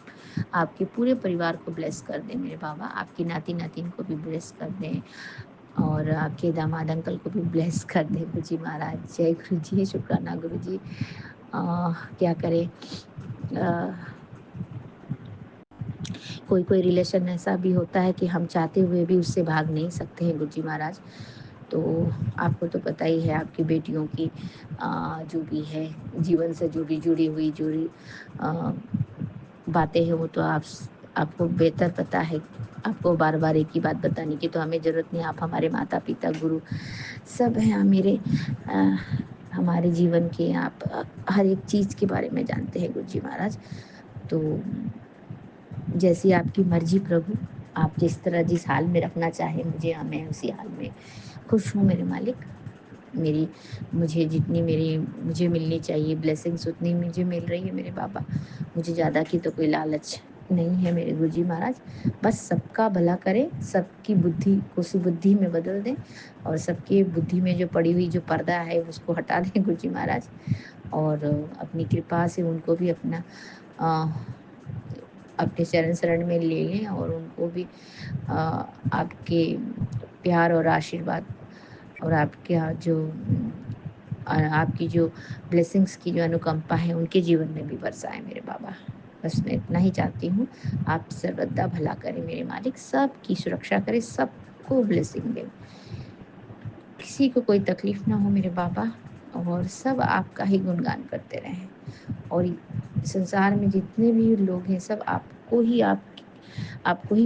आपके पूरे परिवार को ब्लेस कर दें मेरे बाबा, आपकी नाती नातिन को भी ब्लेस कर दें और आपके दामाद अंकल को भी ब्लेस कर दें गुरु जी महाराज। जय गुरु जी, शुक्राना गुरु जी। क्या करें, कोई कोई रिलेशन ऐसा भी होता है कि हम चाहते हुए भी उससे भाग नहीं सकते हैं गुरुजी महाराज। तो आपको तो पता ही है आपकी बेटियों की जो भी है जीवन से जुड़ी हुई बातें हैं वो तो आपको बेहतर पता है। आपको बार बार एक ही बात बताने की तो हमें ज़रूरत नहीं। आप हमारे माता पिता गुरु सब हैं मेरे हमारे जीवन के। आप हर एक चीज़ के बारे में जानते हैं गुरुजी महाराज। तो जैसी आपकी मर्जी प्रभु, आप जिस तरह जिस हाल में रखना चाहें मुझे, मैं उसी हाल में खुश हूँ मेरे मालिक। मुझे मिलनी चाहिए ब्लेसिंग्स उतनी मुझे मिल रही है मेरे बाबा। मुझे ज़्यादा की तो कोई लालच नहीं है मेरे गुरुजी महाराज। बस सबका भला करें, सबकी बुद्धि को सुबुद्धि में बदल दें और सबकी बुद्धि में जो पड़ी हुई जो पर्दा है उसको हटा दें गुरुजी महाराज। और अपनी कृपा से उनको भी अपने चरण शरण में ले लें और उनको भी आपके प्यार और आशीर्वाद और आपकी जो ब्लेसिंग्स की जो अनुकंपा है उनके जीवन में भी बरसाए मेरे बाबा। बस मैं इतना ही चाहती हूँ। आप सर्वदा भला करें मेरे मालिक, सबकी सुरक्षा करें, सबको ब्लेसिंग दें, किसी को कोई तकलीफ ना हो मेरे बाबा। और सब आपका ही गुणगान करते रहें और संसार में जितने भी लोग हैं सब आपको ही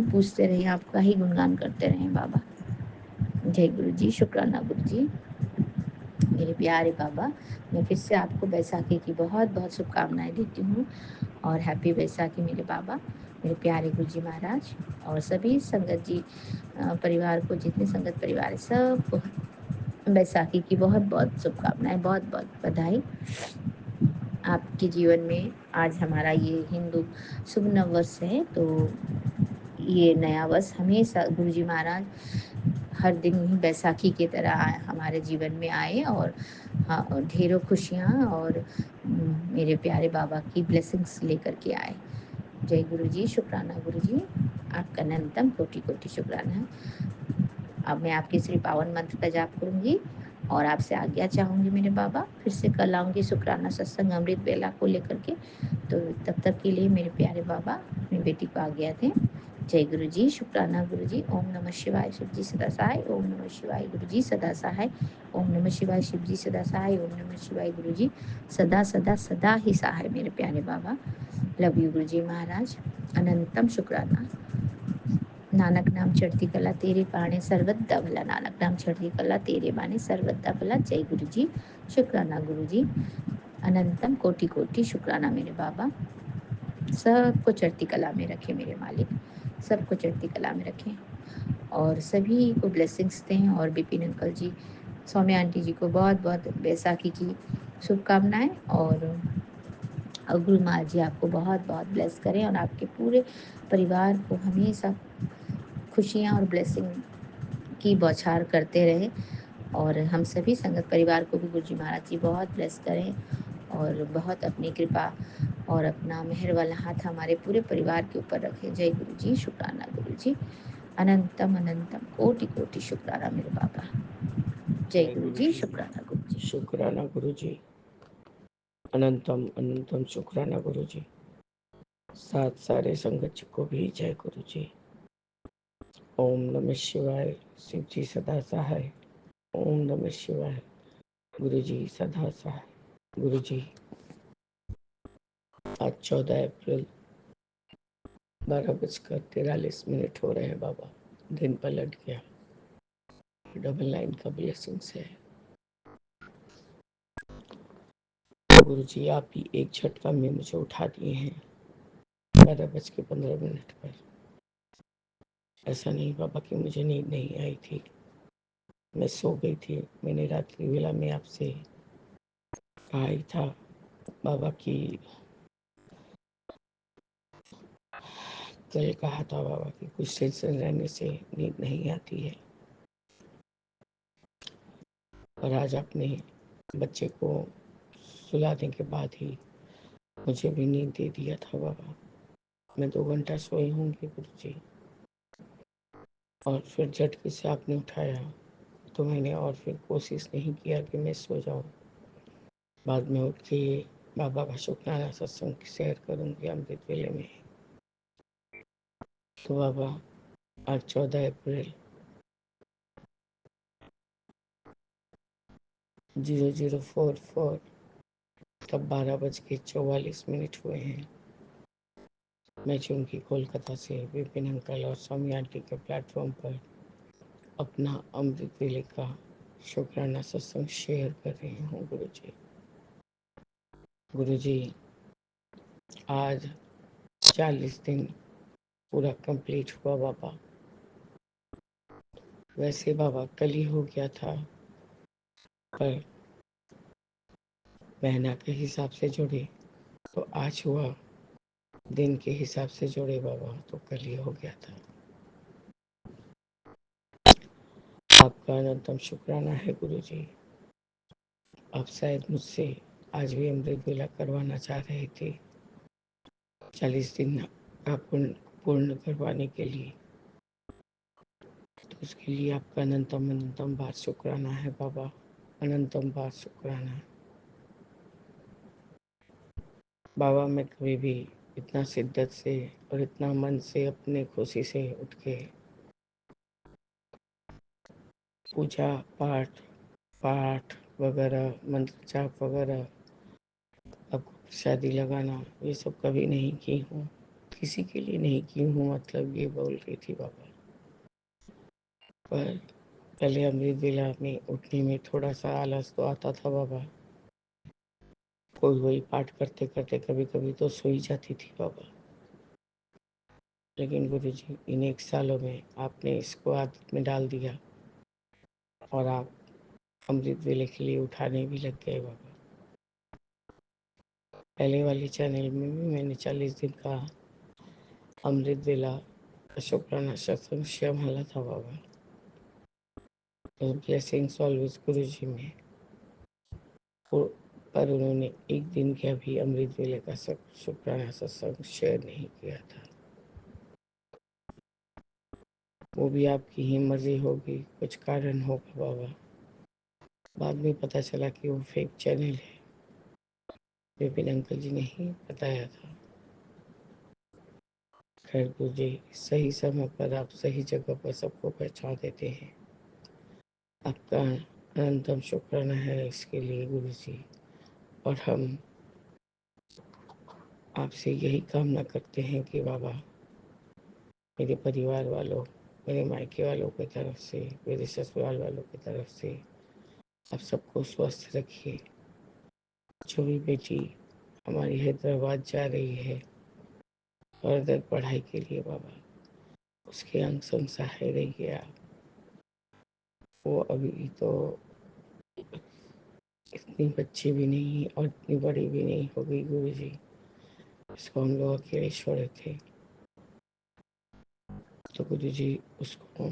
पूछते रहें, आपका ही गुणगान करते रहें बाबा। जय गुरु जी। शुक्राना गुरु जी। मेरे प्यारे बाबा, मैं फिर से आपको बैसाखी की बहुत बहुत शुभकामनाएं देती हूँ और हैप्पी बैसाखी मेरे बाबा, मेरे प्यारे गुरुजी महाराज और सभी संगत जी परिवार को, जितने संगत परिवार है सबको बैसाखी की बहुत बहुत शुभकामनाएं, बहुत बहुत बधाई। आपके जीवन में आज हमारा ये हिंदू शुभ नव वर्ष है, तो ये नया वर्ष हमेशा गुरुजी महाराज हर दिन ही बैसाखी की तरह हमारे जीवन में आए और हाँ, ढेरों खुशियाँ और मेरे प्यारे बाबा की ब्लेसिंग्स लेकर के आए। जय गुरु जी। शुक्राना गुरु जी, आपका अनंतम कोटि कोटि शुक्राना है। अब मैं आपके श्री पावन मंत्र का जाप करूंगी और आपसे आज्ञा चाहूंगी मेरे बाबा। फिर से कल आऊंगी शुक्राना सत्संग अमृत बेला को लेकर के। तो तब तक के लिए मेरे प्यारे बाबा अपनी बेटी को आज्ञा दें। जय गुरु जी। शुक्राना गुरु जी। ओम नमः शिवाय शिव जी सदा सहाय। ओम नमः शिवाय गुरु जी सदा सहाय। ओम नमः शिवाय शिव जी सदा सहाय। ओम नमः शिवाय गुरु जी सदा सदा सदा ही सहाय मेरे प्यारे बाबा। लव यू गुरु जी महाराज। अनंतम शुक्राना। नानक नाम चढ़ती कला तेरे बाणे सर्वदा भला। नानक नाम चढ़ती कला तेरे बाणे सर्वदा भला। जय गुरु जी। शुक्राना गुरु जी। अनंतम कोटि कोटि शुक्राना मेरे बाबा। सबको चढ़ती कला में रखे मेरे मालिक, सबको चढ़ती कला में रखें और सभी को ब्लेसिंग्स दें। और बिपिन अंकल जी, सौम्या आंटी जी को बहुत बहुत बैसाखी की शुभकामनाएं और गुरु माँ जी आपको बहुत बहुत ब्लेस करें और आपके पूरे परिवार को हमेशा खुशियाँ और ब्लेसिंग की बौछार करते रहे। और हम सभी संगत परिवार को भी गुरु जी महाराज जी बहुत ब्लेस करें और बहुत अपनी कृपा और अपना मेहर वाला हाथ हमारे पूरे परिवार के ऊपर रखें। जय गुरु जी। शुक्राना गुरु जी। अनंतम अनंतम कोटि कोटि शुक्राना मेरे बाबा। जय गुरु जी। शुक्राना गुरु जी। शुक्राना गुरु जी। अनंतम अनंतम शुक्राना गुरु जी। साथ सारे संगत जी को भी जय गुरु जी। ओम नमः शिवाय शिव जी सदा सहाय। ओम नमः शिवाय गुरु जी सदा सहाय। गुरु जी, आज 14 अप्रैल 12:43 हो रहे हैं बाबा। दिन पलट गया। 999 का ब्लेसिंग है। गुरु जी, आप ही एक झटका में मुझे उठा दिए हैं 12:15 पर। ऐसा नहीं बाबा कि मुझे नींद नहीं आई थी, मैं सो गई थी। मैंने रात्रि वेला में आपसे कहा ही था बाबा की, कल कहा था बाबा कि कुछ टेंशन रहने से नींद नहीं आती है। और आज आपने बच्चे को सुलाने के बाद ही मुझे भी नींद दे दिया था बाबा। मैं 2 घंटा सोई होंगी गुरु जी और फिर झटके से आपने उठाया तो मैंने और फिर कोशिश नहीं किया कि मैं सो जाऊं। बाद में उठ के बाबा का शुक्राना सत्संग शेयर करूंगी अमृत वेले में। तो बाबा आज 14 अप्रैल 0044 तब 12:44 हुए हैं। मैं चुमकी कोलकाता से विपिन अंकल और स्वामी आंटी के प्लेटफॉर्म पर अपना अमृत वेले का शुक्राना सत्संग शेयर कर रही हूँ। गुरु जी आज 40 दिन पूरा कंप्लीट हुआ बाबा। वैसे बाबा कल ही हो गया था, पर महीना के हिसाब से जुड़े तो आज हुआ, दिन के हिसाब से जुड़े बाबा तो कल ही हो गया था। आपका अनंतम शुक्राना है गुरु जी। आप शायद मुझसे आज भी अमृत वेला करवाना चाह रहे थे, 40 दिन का पूर्ण करवाने के लिए। तो उसके लिए आपका अनंतम अनंतम बार शुक्राना है बाबा, अनंतम बार शुक्राना। बाबा मैं कभी भी इतना शिद्दत से और इतना मन से अपने खुशी से उठ के पूजा पाठ पाठ वगैरह मंत्र जाप वगैरह अब शादी लगाना ये सब कभी नहीं की हूँ, किसी के लिए नहीं की हूँ, मतलब ये बोल रही थी बाबा। पर पहले अमृत वेला में उठने में थोड़ा सा आलस तो आता था बाबा। कोई वही पाठ करते करते कभी कभी तो सो ही जाती थी बाबा। लेकिन गुरु जी इन 1 सालों में आपने इसको आदत में डाल दिया और आप अमृत वेले के लिए उठाने भी लग गए बाबा। पहले वाले चैनल में भी मैंने 40 दिन का अमृत वेला शुक्राना सत्संग शेयर था बाबा। तो ब्लेसिंग्स ऑलवेज गुरु जी में, पर उन्होंने एक दिन का भी अमृत वेले का शुक्राना सत्संग शेयर नहीं किया था। वो भी आपकी ही मर्जी होगी, कुछ कारण होगा बाबा। बाद में पता चला कि वो फेक चैनल है, विपिन अंकल जी ने ही बताया था। खैर गुरु जी सही समय पर आप सही जगह पर सबको पहचान देते हैं, आपका अनंतम शुक्राना है इसके लिए गुरु जी। और हम आपसे यही कामना करते हैं कि बाबा मेरे परिवार वालों, मेरे मायके वालों की तरफ से, मेरे ससुराल वालों की तरफ से आप सबको स्वस्थ रखिए। जो भी बेटी हमारी हैदराबाद जा रही है फर्दर पढ़ाई के लिए बाबा, उसके अंग संग सहाय रहिए आप। वो अभी तो इतनी बच्ची भी नहीं और इतनी बड़ी भी नहीं हो गई गुरु जी, उसको हम लोग अकेले छोड़े थे। तो गुरु जी उसको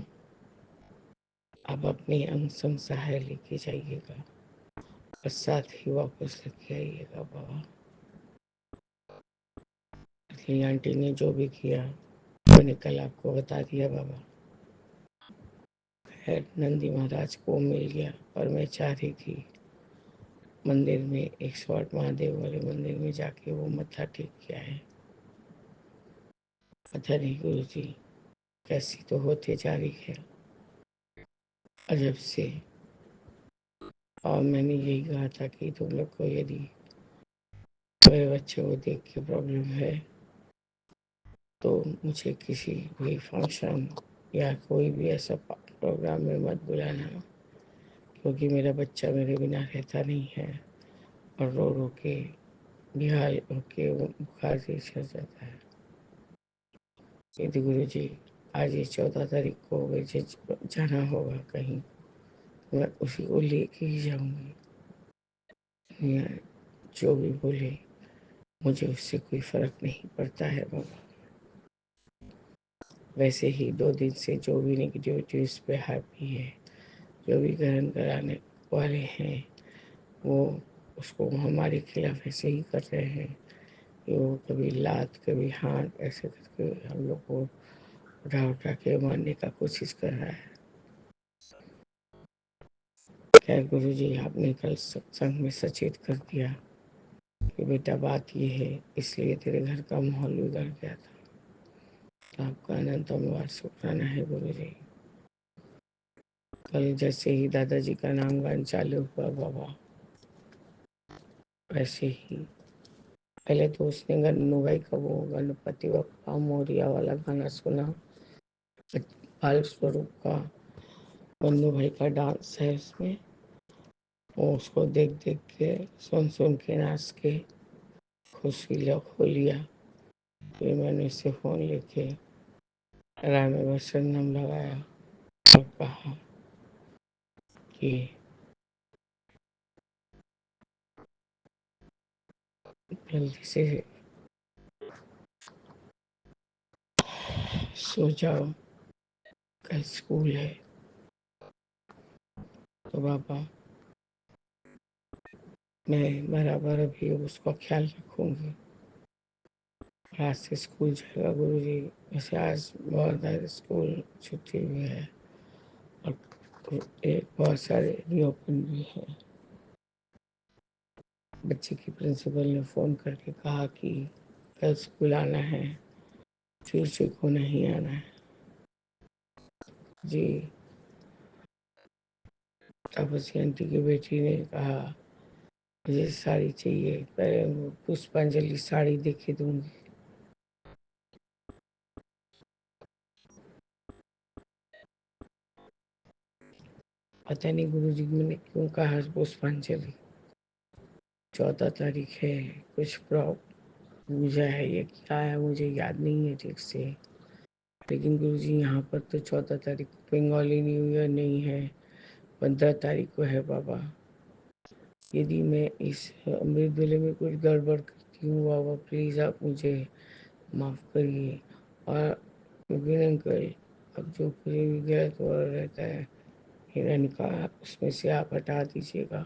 आप अपने अंग संग सहाय लेके जाइएगा और साथ ही वापस लेके आइएगा बाबा। इसलिए आंटी ने जो भी किया मैंने कल आपको बता दिया बाबा। खैर नंदी महाराज को मिल गया, और मैं चाह रही थी मंदिर में 108 महादेव वाले मंदिर में जाके वो मत्था टेक के आए। पता नहीं गुरु जी कैसी तो होते जा रही है अजब से। और मैंने यही कहा था कि तुम लोग को यदि मेरे बच्चे को देख के प्रॉब्लम है तो मुझे किसी भी फंक्शन या कोई भी ऐसा प्रोग्राम में मत बुलाना, क्योंकि मेरा बच्चा मेरे बिना रहता नहीं है और रो रो के बेहाल होके वो बुखार से चढ़ जाता है। यदि गुरु जी आज ये 14 तारीख को मुझे जाना होगा कहीं, मैं उसी को लेके ही जाऊंगी। या जो भी बोले मुझे उससे कोई फर्क नहीं पड़ता है बाबा। वैसे ही 2 दिन से जो भी नेगेटिविटी उस पर हावी है, जो भी ग्रहण कराने वाले हैं वो उसको हमारे खिलाफ ऐसे ही कर रहे हैं कि वो कभी लात कभी हाथ ऐसे करके हम लोग को उठा उठा के मारने का कोशिश कर रहा है। खैर गुरु जी आपने कल सत्संग में सचेत कर दिया कि बेटा बात ये है, इसलिए तेरे घर का माहौल बिगड़ गया था। आपका अनंतम शुक्राना है गुरु जी। कल जैसे ही दादाजी का नाम गान चालू हुआ बाबा, वैसे ही पहले तो उसने गन्नू भाई का वो गणपति बप्पा मोरिया वाला गाना सुना, बाल स्वरूप का गन्नू भाई का डांस है उसमें, वो उसको देख देख के सुन सुन के नाच के खुशी खो लिया। फिर मैंने उसे फोन लेके राम वसन्नम लगाया और कहा कि जल्दी से सो जाओ, कल स्कूल है। तो पापा मैं बराबर अभी उसका ख्याल रखूंगी, आज से स्कूल जाएगा गुरु जी। वैसे आज बहुत सारे स्कूल छुट्टी हुई है और एक बहुत सारे रीओपन भी है। बच्चे की प्रिंसिपल ने फ़ोन करके कहा कि कल स्कूल आना है, ट्यूसडे को नहीं आना है। जी, तापसी आंटी की बेटी ने कहा मुझे साड़ी चाहिए, पहले वो पुष्पांजलि साड़ी देके दूंगी। पता नहीं गुरुजी मैंने क्यों कहा पुष्पांजलि। 14 तारीख है, कुछ पूजा है, ये क्या है मुझे याद नहीं है ठीक से। लेकिन गुरुजी यहाँ पर तो 14 तारीख को बंगाली न्यू ईयर नहीं है, 15 तारीख को है बाबा। यदि मैं इस अमृत वेले में कुछ गड़बड़ करती हूँ बाबा, प्लीज़ आप मुझे माफ़ करिए। और विपिन अंकल, अब जो कुछ भी गलत हो रहता है हिरण का, उसमें से आप हटा दीजिएगा।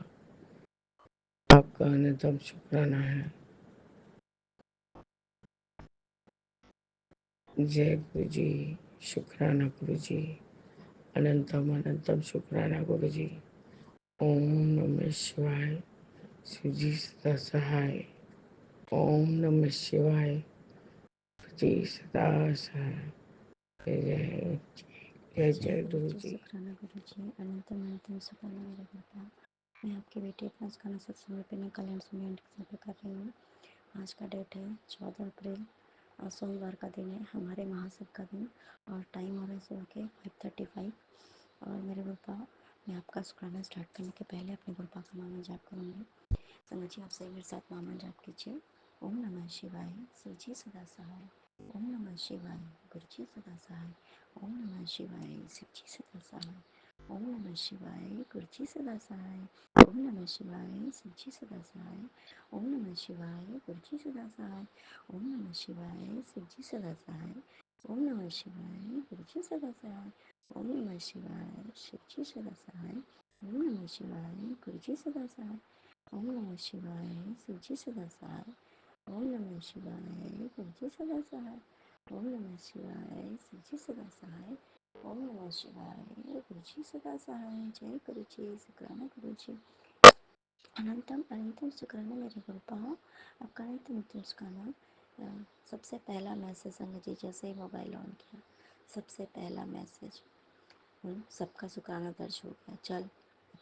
आपका अनंतम शुक्राना है। जय गुरु जी, शुक्राना गुरु जी, अनंतम अनंतम शुक्राना गुरु जी। ओम नमः शिवाय, शिव जी सदा सहाय। ओम नमः शिवाय, शिव जी सदा सहाय। जय जय जय जय गुरु गुरु जी, जी। शुक्राना गुरु जी, अनंतम अनंतम शुक्राना मेरे पापा। मैं आपकी बेटी अपना उसका सत्संग में कल्याण सुमेंट सफर कर रही हूँ। आज का डेट है 14 अप्रैल और सोमवार का दिन है, हमारे महासभ का दिन, और टाइम हो रहा है सुबह के 5:35। और मेरे पापा, मैं आपका शुक्राना स्टार्ट करने के पहले अपने पापा का मामन जाप करूँगी। संगत जी, आप सही मेरे साथ मामन जाप कीजिए। ओम नमः शिवाय, शिव जी सदा सहाय। ओम नमः शिवाय, गुरु जी सदा सहाय। ओम नमः शिवाय, शिव जी सदा सहाय। ओम नमः शिवाय, गुरु जी सदा सहाय। ओम नमः शिवाय, शिव जी सदा सहाय। ओम नमः शिवाय, गुरु जी सदा सहाय। ओम नमः शिवाय, शिव जी सदा सहाय। ओम नमः शिवाय, गुरु जी सदा सहाय। ओम नमः शिवाय, शिव जी सदा सहाय। ओम नमः शिवाय, गुरु जी सदा सहाय। ओम नमः शिवाय, शिव जी सदा सहाय। ओम नमः शिवाय, गुरु जी सदा सहाय। ओम नमः शिवाय, शिव जी सदा सहाय। ओम नमः शिवाय, गुरु जी सदा सहाय। जय गुरु जी, शुक्राना गुरु जी। अनंतम अनंतम शुक्राना मेरे गुरुपा, आपका अनंतम उत्तम शुक्राना। सबसे पहला मैसेज संग जी जैसे ही मोबाइल ऑन किया, सबसे पहला मैसेज, सबका शुक्राना दर्ज हो गया। चल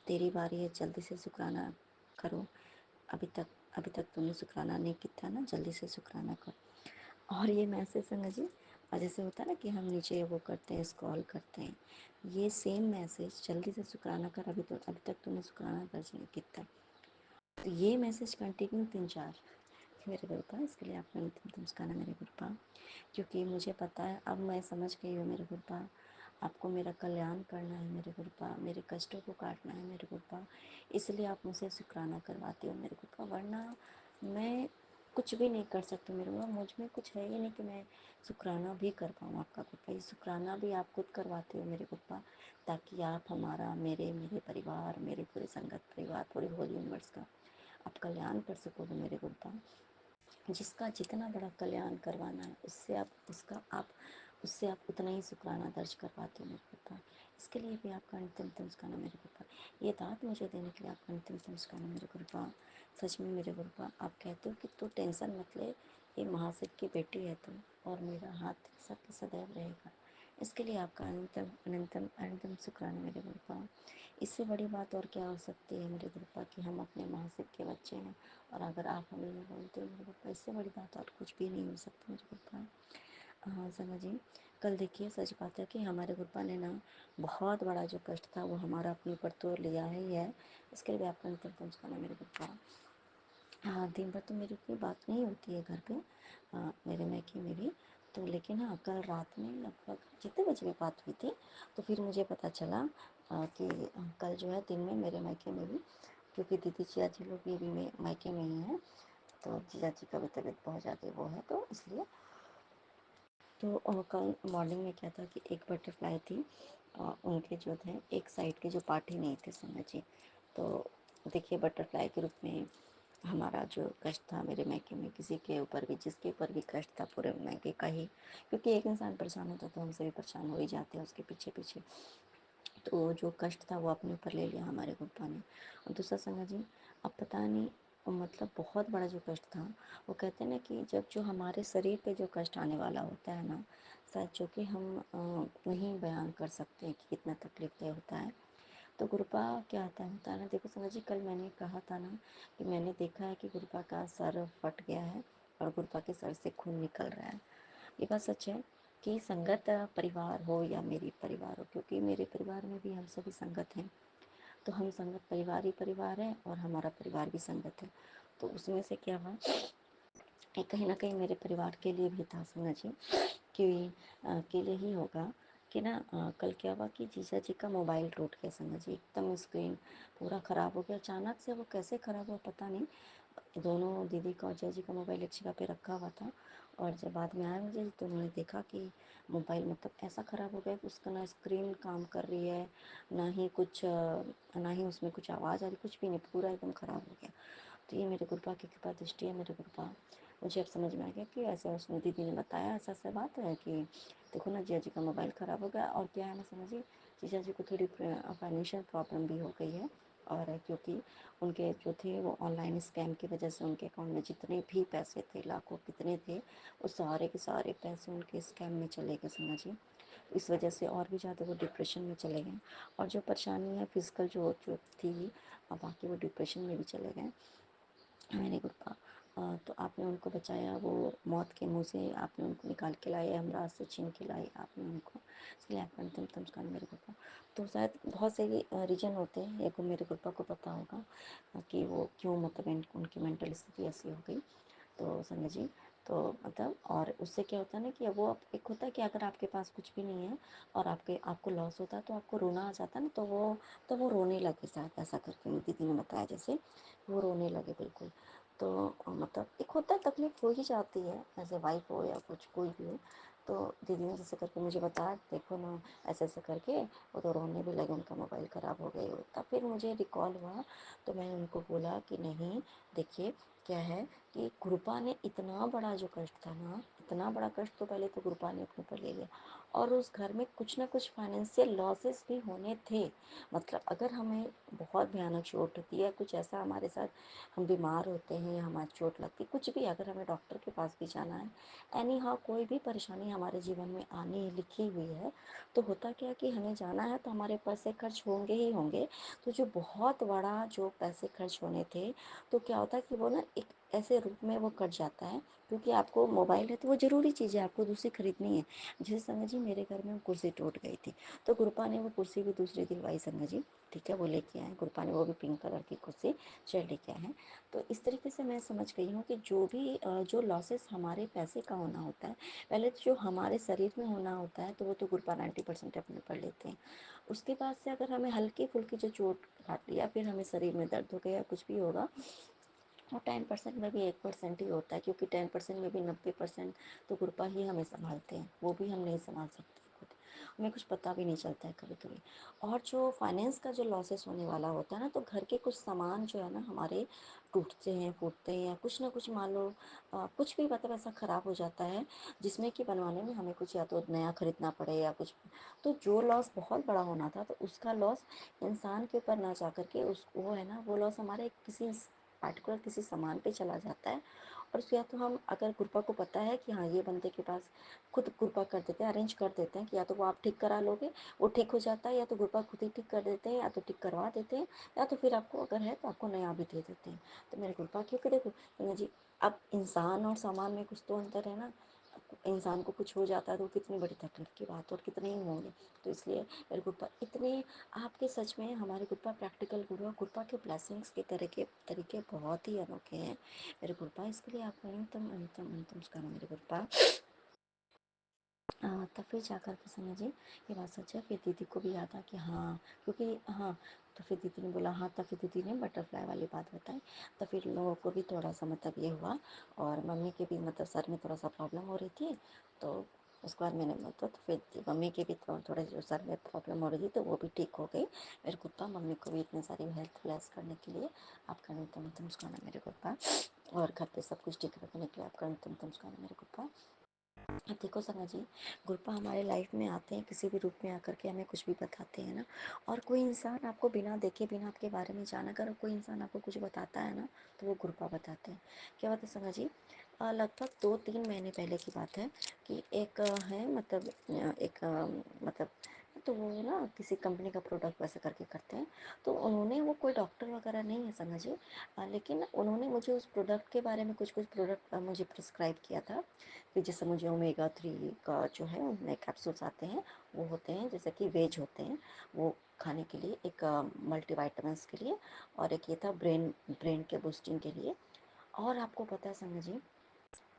तेरी बारी है, जल्दी से शुक्राना करो। अभी तक तूने शुक्राना नहीं किया ना, जल्दी से शुक्राना करो। और ये मैसेज संग जी, और जैसे होता है ना कि हम नीचे वो करते हैं, स्क्रॉल करते हैं, ये सेम मैसेज, जल्दी से शुक्राना कर, अभी तक तूने शुक्राना दर्ज नहीं किया। तो ये मैसेज कंटिन्यू 3-4 मेरे गुरुपा, इसके लिए आपका नमस्कार मेरे गुरुपा। क्योंकि मुझे पता है, अब मैं समझ गई हूँ मेरे गुरुपा, आपको मेरा कल्याण करना है मेरे गुरुपा, मेरे कष्टों को काटना है मेरे गुरुपा, इसलिए आप मुझसे शुक्राना करवाते हो मेरे गुरुपा। वरना मैं कुछ भी नहीं कर सकती मेरे गुरुपा, मुझ में कुछ है ही नहीं कि मैं शुक्राना भी कर पाऊँ आपका गुरुपा। ये शुक्राना भी आप खुद करवाते हो मेरे गुरुपा, ताकि आप हमारा, मेरे परिवार, मेरे पूरे संगत परिवार, पूरे होल यूनिवर्स का आप कल्याण कर सकोगे मेरे गुरुपा। जिसका जितना बड़ा कल्याण करवाना है, उससे आप उतना ही शुक्राना दर्ज करवाते हो मेरे गुरुपा। इसके लिए भी आपका अंतिम नमस्कार मेरे गुरुपा। ये दात मुझे देने के लिए आपका अंतिम नमस्कार मेरे गुरुपा। सच में मेरे गुरुपा, आप कहते हो कि तू टेंशन मत ले, ये महाशय की बेटी है तुम, और मेरा हाथ सबके सदैव रहेगा। इसके लिए आपका अनंतम अनंतम अनंतम शुक्राना मेरे गुरुपा। इससे बड़ी बात और क्या हो सकती है मेरे गुरुपा कि हम अपने महाशय के बच्चे हैं, और अगर आप हमें नहीं बोलते हो मेरे गुरुपा, इससे बड़ी बात और कुछ भी नहीं हो सकती मेरे गुरुपा। हाँ संगा जी, कल देखिए सच बात है कि हमारे गुरुपा ने ना बहुत बड़ा जो कष्ट था वो हमारा अपने ऊपर तो लिया ही है। इसके लिए भी आपका अंतिम नमस्कार मेरे गुरुपा। हाँ, दिन भर तो मेरी कोई बात नहीं होती है घर पे, मेरे मायके में भी। तो लेकिन हाँ, कल रात में लगभग जितने बजे भी बात हुई थी, तो फिर मुझे पता चला कि कल जो है दिन में मेरे मायके में भी, क्योंकि दीदी जिया जी लोग भी मायके में ही हैं, तो जीजा जी का भी तबीयत बहुत ज़्यादा वो है, तो इसलिए तो कल मॉर्निंग में क्या था कि एक बटरफ्लाई थी, उनके जो थे एक साइड के जो पार्ट ही नहीं थे संगा जी। तो देखिए बटरफ्लाई के रूप में हमारा जो कष्ट था मेरे मायके में, किसी के ऊपर भी जिसके ऊपर भी कष्ट था पूरे मायके का ही, क्योंकि एक इंसान परेशान होता तो हमसे भी परेशान हो ही जाते हैं उसके पीछे पीछे। तो जो कष्ट था वो अपने ऊपर ले लिया हमारे गुप्ता ने। और दूसरा संगा जी, अब पता नहीं मतलब बहुत बड़ा जो कष्ट था, वो कहते हैं ना कि जब जो हमारे शरीर पे जो कष्ट आने वाला होता है ना, शायद जो कि हम नहीं बयान कर सकते कि कितना तकलीफ दे होता है। तो गुरुपा क्या होता है ना, देखो संगा जी, कल मैंने कहा था ना कि मैंने देखा है कि गुरुपा का सर फट गया है और गुरुपा के सर से खून निकल रहा है। ये बात सच है कि संगत परिवार हो या मेरी परिवार हो, क्योंकि मेरे परिवार में भी हम सभी संगत हैं, तो हम संगत परिवार ही परिवार है और हमारा परिवार भी संगत है। तो उसमें से क्या हुआ कि कहीं ना कहीं मेरे परिवार के लिए भी था संगा जी, कि के लिए ही होगा कि ना कल क्या हुआ कि जीजा जी का मोबाइल टूट गया संगा जी, एकदम स्क्रीन पूरा ख़राब हो गया अचानक से। वो कैसे ख़राब हुआ पता नहीं। दोनों दीदी का और जीजा जी का मोबाइल एक जगह पे रखा हुआ था, और जब बाद में आया मुझे तो उन्होंने देखा कि मोबाइल मतलब ऐसा ख़राब हो गया कि उसका ना स्क्रीन काम कर रही है, ना ही कुछ ना ही उसमें कुछ आवाज़ आ रही, कुछ भी नहीं, पूरा एकदम ख़राब हो गया। तो ये मेरे गुरुपा की कृपा दृष्टि है मेरे गुरुपा। मुझे अब समझ में आ गया कि ऐसा उसने दीदी ने बताया, ऐसा ऐसा बात है कि देखो ना जीजा जी का मोबाइल ख़राब हो गया। और क्या है ना समझिए, जीजा जी को थोड़ी फाइनेंशियल प्रॉब्लम भी हो गई है, और क्योंकि उनके जो थे वो ऑनलाइन स्कैम की वजह से उनके अकाउंट में जितने भी पैसे थे, लाखों कितने थे, वो सारे के सारे पैसे उनके स्कैम में चले गए समझ जी। इस वजह से और भी ज़्यादा वो डिप्रेशन में चले गए, और जो परेशानी है फिजिकल जो थी, और बाकी वो डिप्रेशन में भी चले गए मैंने गुरुपा। तो आपने उनको बचाया, वो मौत के मुंह से आपने उनको निकाल के लाए, हमराज से छीन के लाए आपने उनको, इसलिए आपका अंतिम नमस्कार मेरे गुरुपा। तो शायद बहुत से रीजन होते हैं, एक मेरे गुरुपा को पता होगा कि वो क्यों मतलब उनकी मेंटल स्थिति ऐसी हो गई। तो संजय जी, तो मतलब और उससे क्या होता है ना कि वो एक होता है कि अगर आपके पास कुछ भी नहीं है और आपको लॉस होता है तो आपको रोना आ जाता है ना, तो वो रोने लगे शायद, ऐसा करके मेरी दीदी ने बताया, जैसे वो रोने लगे बिल्कुल। तो मतलब एक होता है तकलीफ हो ही जाती है, ऐसे वाइफ हो या कुछ कोई भी हो। तो दीदी ने जैसे करके मुझे बताया, देखो ना ऐसे ऐसे करके वो तो रोने भी लगे, उनका मोबाइल ख़राब हो गया होता। फिर मुझे रिकॉल हुआ, तो मैंने उनको बोला कि नहीं देखिए क्या है कि गुरुपा ने इतना बड़ा जो कष्ट था ना, इतना बड़ा कष्ट तो पहले तो गुरुपा ने अपने ऊपर ले लिया, और उस घर में कुछ ना कुछ फाइनेंशियल लॉसेस भी होने थे। मतलब अगर हमें बहुत भयानक चोट होती है, कुछ ऐसा हमारे साथ, हम बीमार होते हैं, हमारी चोट लगती, कुछ भी अगर हमें डॉक्टर के पास भी जाना है, एनी हाउ कोई भी परेशानी हमारे जीवन में आनी लिखी हुई है, तो होता क्या कि हमें जाना है तो हमारे पैसे खर्च होंगे ही होंगे। तो जो बहुत बड़ा जो पैसे खर्च होने थे, तो क्या होता है कि वो ना एक ऐसे रूप में वो कट जाता है, क्योंकि आपको मोबाइल है तो वो ज़रूरी चीज़ है, आपको दूसरी खरीदनी है। जैसे संगत जी मेरे घर में वो कुर्सी टूट गई थी, तो गुरुपा ने वो कुर्सी भी दूसरी दिलवाई संगत जी, ठीक है, वो लेके आए गुरुपा ने, वो भी पिंक कलर की कुर्सी शेयर लेके आए हैं। तो इस तरीके से मैं समझ गई हूँ कि जो भी जो लॉसेस हमारे पैसे का होना होता है, पहले तो जो हमारे शरीर में होना होता है तो वो तो गुरुपा 90% अपने ऊपर लेते हैं। उसके बाद से अगर हमें हल्की फुल्की जो चोट काट लिया, फिर हमें शरीर में दर्द हो गया, कुछ भी होगा, और 10% में भी 1% ही होता है, क्योंकि 10% में भी 90% तो गुरुपा ही हमें संभालते हैं, वो भी हम नहीं संभाल सकते खुद। हमें कुछ पता भी नहीं चलता है कभी कभी। और जो फाइनेंस का जो लॉसेस होने वाला होता है ना, तो घर के कुछ सामान जो है ना हमारे टूटते हैं, फूटते हैं, या कुछ ना कुछ मान लो कुछ भी मतलब ऐसा ख़राब हो जाता है जिसमें कि बनवाने में हमें कुछ या तो नया खरीदना पड़े या कुछ। तो जो लॉस बहुत बड़ा होना था, तो उसका लॉस इंसान के ऊपर ना जा करके उस वो है ना, वो लॉस हमारे किसी पार्टिकुलर किसी सामान पे चला जाता है। और या तो हम अगर गुरपा को पता है कि हाँ ये बंदे के पास, खुद गुरपा कर देते हैं, अरेंज कर देते हैं कि या तो वो आप ठीक करा लोगे, वो ठीक हो जाता है, या तो गुरपा खुद ही ठीक कर देते हैं, या तो ठीक करवा देते हैं, या तो फिर आपको अगर है तो आपको नया भी दे देते हैं। तो मेरे गुरपा, क्योंकि देखो सोनिया जी, अब इंसान और सामान में कुछ तो अंतर है ना। इंसान को कुछ हो जाता है तो कितनी बड़ी तकलीफ की बात, और कितने ही होंगे। तो इसलिए मेरे गुरपा इतने आपके, सच में हमारे गुरपा प्रैक्टिकल गुरु, गुरपा के ब्लेसिंग्स के तरीके बहुत ही अनोखे हैं मेरे गुरपा। इसके लिए आपको अंतम अंतम अंतम करो मेरे गुरपा। तब फिर जाकर के समझे ये बात सच है। फिर दीदी को भी याद आ कि हाँ, क्योंकि हाँ, तो फिर दीदी ने बोला हाँ, तब फिर दीदी ने बटरफ्लाई वाली बात बताई। तो फिर लोगों को भी थोड़ा सा मतलब ये हुआ, और मम्मी के भी मतलब सर में थोड़ा सा प्रॉब्लम हो रही थी। तो उसके बाद मैंने मतलब, तो फिर मम्मी के भी थोड़े जो सर में प्रॉब्लम हो रही थी, तो वो भी ठीक हो गई मेरे कुत्ता। मम्मी को भी इतनी सारी हेल्थ ब्लेस करने के लिए आपका न्यूनतम मुस्काना मेरे कुत्ता, और घर पे सब कुछ ठीक रखने के लिए आपका न्यूनतम मुस्काना मेरे कुत्ता। अब देखो संगा जी, गुरपा हमारे लाइफ में आते हैं, किसी भी रूप में आकर के हमें कुछ भी बताते हैं ना। और कोई इंसान आपको बिना देखे, बिना आपके बारे में जाना, अगर कोई इंसान आपको कुछ बताता है ना, तो वो गुरपा बताते हैं। क्या बात है संगा जी, लगभग 2-3 महीने पहले की बात है कि एक है मतलब मतलब, तो वो ना किसी कंपनी का प्रोडक्ट वैसे करके करते हैं। तो उन्होंने, वो कोई डॉक्टर वगैरह नहीं है संगा जी, लेकिन उन्होंने मुझे उस प्रोडक्ट के बारे में कुछ कुछ प्रोडक्ट मुझे प्रिस्क्राइब किया था। कि जैसे मुझे ओमेगा 3 का जो है उनमें कैप्सूल्स आते हैं, वो होते हैं जैसे कि वेज होते हैं, वो खाने के लिए, एक मल्टीविटामिन्स के लिए, और एक ये था ब्रेन के बूस्टिंग के लिए। और आपको पता है संगा जी,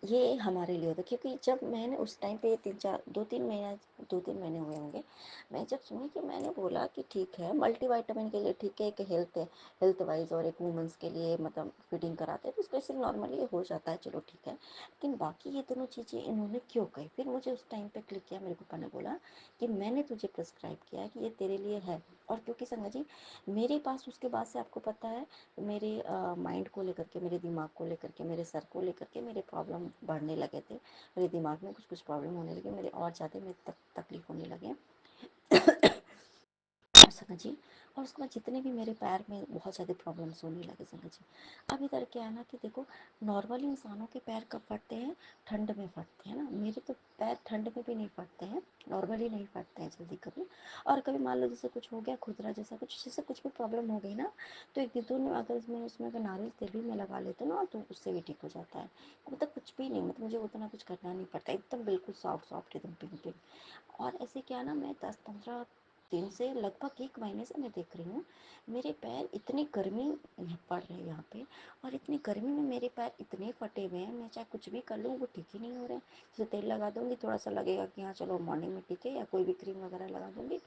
ये हमारे लिए होता है, क्योंकि जब मैंने उस टाइम पे 2-3 महीने हुए होंगे, मैं जब सुनी कि मैंने बोला कि ठीक है मल्टीविटामिन के लिए ठीक है, एक हेल्थ वाइज, और एक वुमेंस के लिए मतलब फीडिंग कराते हैं, तो उसको ऐसे नॉर्मली हो जाता है, चलो ठीक है। लेकिन बाकी ये दोनों चीज़ें इन्होंने क्यों कही, फिर मुझे उस टाइम पे क्लिक किया। मेरे पापा ने बोला कि मैंने तुझे प्रिस्क्राइब किया है कि ये तेरे लिए है। और क्योंकि संगा जी, मेरे पास उसके बाद से आपको पता है, मेरे माइंड को लेकर के, मेरे दिमाग को लेकर के, मेरे सर को लेकर के मेरे प्रॉब्लम बढ़ने लगे थे। मेरे दिमाग में कुछ कुछ प्रॉब्लम होने लगे, मेरे और ज़्यादा मेरे तकलीफ होने लगे। संगा जी, और उसके बाद जितने भी मेरे पैर में बहुत ज़्यादा प्रॉब्लम्स होने लगे संगा जी। अब इधर क्या है ना कि देखो, नॉर्मली इंसानों के पैर कब फटते हैं, ठंड में फटते हैं ना। मेरे तो पैर ठंड में भी नहीं फटते हैं, नॉर्मली नहीं फटते हैं जल्दी कभी। और कभी मान लो जैसे कुछ हो गया, खुरदरा जैसा कुछ, जैसे कुछ भी प्रॉब्लम हो गई ना, तो एक दिन में अगर उसमें अगर नारियल तेल भी मैं लगा लेती हूँ ना, तो उससे भी ठीक हो जाता है। मतलब कुछ भी नहीं, मतलब मुझे उतना कुछ करना नहीं पड़ता, एकदम बिल्कुल सॉफ्ट सॉफ्ट, एकदम पिंक पिंक। और ऐसे क्या ना, मैं 10-15 दिन से, लगभग 1 महीने से मैं देख रही हूँ, मेरे पैर इतनी गर्मी पड़ रही है यहाँ पे, और इतनी गर्मी में मेरे पैर इतने फटे हुए हैं, मैं चाहे कुछ भी कर लूँ वो ठीक ही नहीं हो रहे हैं। जैसे तेल लगा दूँगी, थोड़ा सा लगेगा कि हाँ चलो मॉर्निंग में ठीक है, या कोई भी क्रीम वगैरह लगा दूँगी,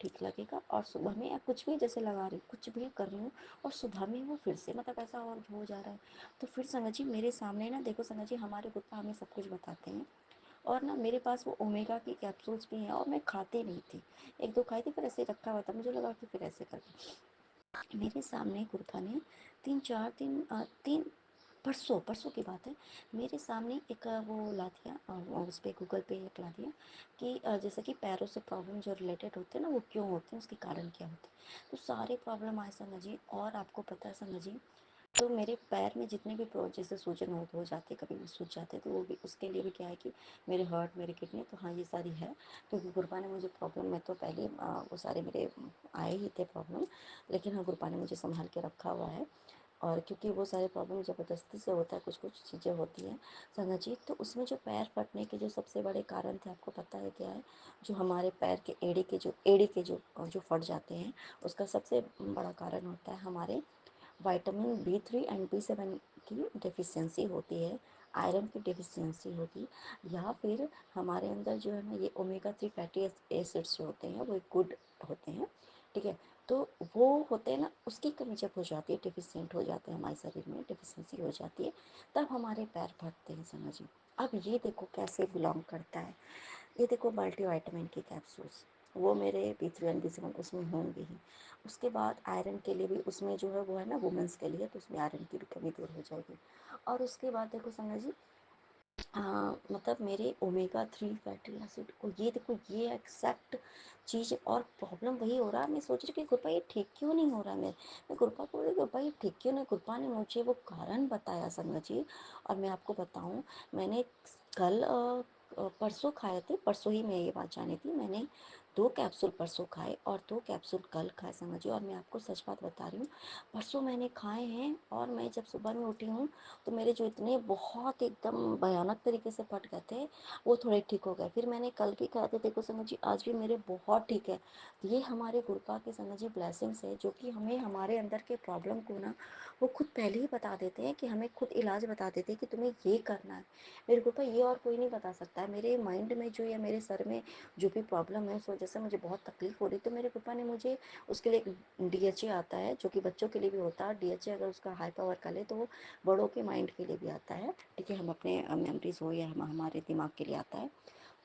ठीक लगेगा। और सुबह में या कुछ भी जैसे लगा रही हूँ, कुछ भी कर रही हूँ, और सुबह में वो फिर से मतलब ऐसा और हो जा रहा है। तो फिर संगत जी, मेरे सामने ना देखो संगत जी, हमारे गुप्ता हमें सब कुछ बताते हैं। और ना मेरे पास वो ओमेगा की कैप्सूल्स भी हैं, और मैं खाती नहीं थी, 1-2 खाई थी, फिर ऐसे रखा हुआ था, मुझे लगा कि फिर ऐसे करके मेरे सामने गुरफा ने 3-4 दिन, 3 परसों परसों की बात है, मेरे सामने एक वो ला दिया, उस पर गूगल पे एक ला दिया कि जैसे कि पैरों से प्रॉब्लम जो रिलेटेड होते हैं ना, वो क्यों होते हैं, उसके कारण क्या होते हैं। तो सारे प्रॉब्लम आए संगा जी। और आपको पता है संगा जी, तो मेरे पैर में जितने भी जैसे सूजन हो जाते, कभी भी सूज जाते, तो वो भी उसके लिए भी क्या है कि मेरे हार्ट, मेरे किडनी, तो हाँ ये सारी है। क्योंकि गुरबा ने मुझे प्रॉब्लम में तो पहले वो सारे मेरे आए ही थे प्रॉब्लम, लेकिन हाँ गुरबा ने मुझे संभाल के रखा हुआ है। और क्योंकि वो सारे प्रॉब्लम ज़बरदस्ती से होता है, कुछ कुछ चीज़ें होती हैं संगा जी। तो उसमें जो पैर फटने के जो सबसे बड़े कारण थे, आपको पता है क्या है? जो हमारे पैर के एड़ी के जो फट जाते हैं, उसका सबसे बड़ा कारण होता है हमारे विटामिन B3 एंड B7 की डेफिशिएंसी होती है, आयरन की डेफिशिएंसी होती है, या फिर हमारे अंदर जो है ना, ये ओमेगा 3 फैटी एसिड्स जो होते हैं वो गुड होते हैं, ठीक है। तो वो होते हैं ना, उसकी कमी जब हो जाती है, डिफिशिएंट हो जाते हैं हमारे शरीर में, डिफिशियंसी हो जाती है, तब हमारे पैर फटते हैं समझिए। अब ये देखो कैसे बिलोंग करता है, ये देखो मल्टीविटामिन की कैप्सूल्स, वो मेरे B3 B7 उसमें होंगे ही। उसके बाद आयरन के लिए भी उसमें जो है वो है ना वुमेंस के लिए, तो उसमें आयरन की भी कमी दूर हो जाएगी। और उसके बाद देखो संगा जी, मतलब मेरे ओमेगा 3 फैटी एसिड को, ये देखो ये एक्सेप्ट चीज़, और प्रॉब्लम वही हो रहा है। मैं सोच रही कि गुरपा ये ठीक क्यों नहीं हो रहा है। मैं गुरपा को बोली गुरपा ये ठीक क्यों नहीं। गुरपा ने मुझे वो कारण बताया संगत जी। और मैं आपको बताऊं, मैंने कल परसों खाए थे, परसों ही मैं ये बात जानी थी। मैंने 2 कैप्सूल परसों खाए और 2 कैप्सूल कल खाए समझ। और मैं आपको सच बात बता रही हूँ, परसों मैंने खाए हैं और मैं जब सुबह में उठी हूँ तो मेरे जो इतने बहुत एकदम भयानक तरीके से फट गए थे, वो थोड़े ठीक हो गए। फिर मैंने कल भी खाए थे, देखो संगत जी आज भी मेरे बहुत ठीक है। ये हमारे गुरपा के संगत जी ब्लेसिंग्स है, जो कि हमें हमारे अंदर के प्रॉब्लम को ना वो खुद पहले ही बता देते हैं, कि हमें खुद इलाज बता देते हैं कि तुम्हें ये करना है। मेरे गुरपा ये और कोई नहीं बता सकता है। मेरे माइंड में जो, या मेरे सर में जो भी प्रॉब्लम है, उस वजह से मुझे बहुत तकलीफ हो रही, तो मेरे गुरपा ने मुझे उसके लिए एक DHA आता है, जो कि बच्चों के लिए भी होता है। DHA अगर उसका हाई पावर का ले तो वो बड़ों के माइंड के लिए भी आता है, ठीक है। हम अपने मेमोरीज हो या हमारे दिमाग के लिए आता है,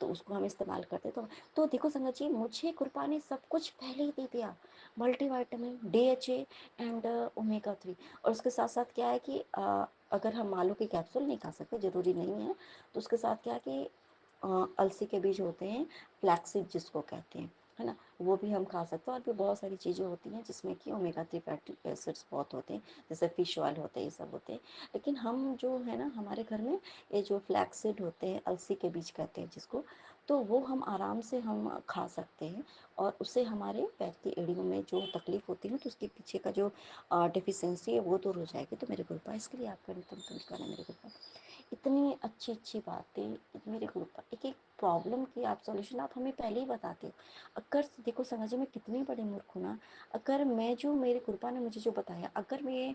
तो उसको हम इस्तेमाल करते। तो देखो संगत जी, मुझे कृपा ने सब कुछ पहले ही दे दिया, मल्टीविटामिन, DHA एंड ओमेगा 3। और उसके साथ साथ क्या है कि अगर हम आलू की कैप्सूल नहीं खा सकते, ज़रूरी नहीं है, तो उसके साथ क्या है कि अलसी के बीज होते हैं, फ्लैक्सीड जिसको कहते हैं, है ना, वो भी हम खा सकते हैं। और भी बहुत सारी चीज़ें होती हैं जिसमें कि ओमेगा 3 फैटी एसिड्स बहुत होते हैं, जैसे फिश ऑयल होते हैं, ये सब होते हैं। लेकिन हम जो है ना, हमारे घर में ये जो फ्लैक्सीड होते हैं, अलसी के बीज कहते हैं जिसको, तो वो हम आराम से हम खा सकते हैं। और उससे हमारे पैर की एड़ियों में जो तकलीफ होती है, तो उसके पीछे का जो डिफिशियंसी है वो दूर हो जाएगी। तो मेरे गुरुपा, इसके लिए आपका नमस्कार है मेरे गुरुपा। इतनी अच्छी अच्छी बातें मेरे गुरुपा, एक एक प्रॉब्लम की आप सॉल्यूशन आप हमें पहले ही बताते हो। अगर देखो संगत जी, मैं कितनी बड़ी मूर्ख हूँ ना, अगर मैं जो मेरे गुरुपा ने मुझे जो बताया, अगर मैं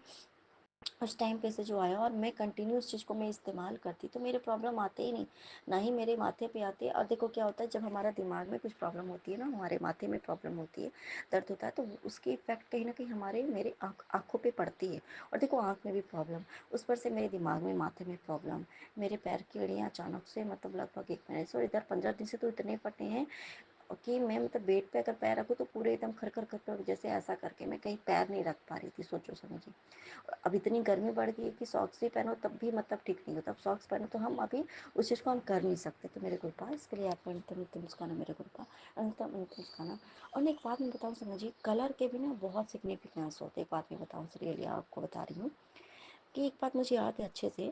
उस टाइम पे से जो आया और मैं कंटिन्यू उस चीज़ को मैं इस्तेमाल करती, तो मेरे प्रॉब्लम आते ही नहीं, ना ही मेरे माथे पे आते हैं। और देखो क्या होता है, जब हमारा दिमाग में कुछ प्रॉब्लम होती है ना, हमारे माथे में प्रॉब्लम होती है, दर्द होता है, तो उसकी इफेक्ट कहीं ना कहीं हमारे मेरे आँखों पे पड़ती है। और देखो आँख में भी प्रॉब्लम, उस पर से मेरे दिमाग में, माथे में प्रॉब्लम, मेरे पैर की एड़ियाँ अचानक से, मतलब लगभग 1 महीने से और इधर 15 दिन से तो इतने फटे हैं कि मैं, मतलब बेड पे अगर पैर रखूँ तो पूरे एकदम खर खर खर खर, जैसे ऐसा करके मैं कहीं पैर नहीं रख पा रही थी, सोचो समझिए। अब इतनी गर्मी बढ़ गई है कि सॉक्स भी पहनो तब भी मतलब ठीक नहीं होता। अब सॉक्स पहनो तो हम अभी उस चीज़ को हम कर नहीं सकते। तो मेरे गुरुपा, इसके लिए आपका अंतिम अंतिम मुस्काना मेरे गुरुपा, अंतिम अंतिम मुस्काना। और एक बात मैं बताऊँ समझिए, कलर के भी ना बहुत सिग्निफिकेंस होते हैं। एक बात मैं बताऊँ, रियली आपको बता रही हूँ कि एक बात मुझे याद है अच्छे से,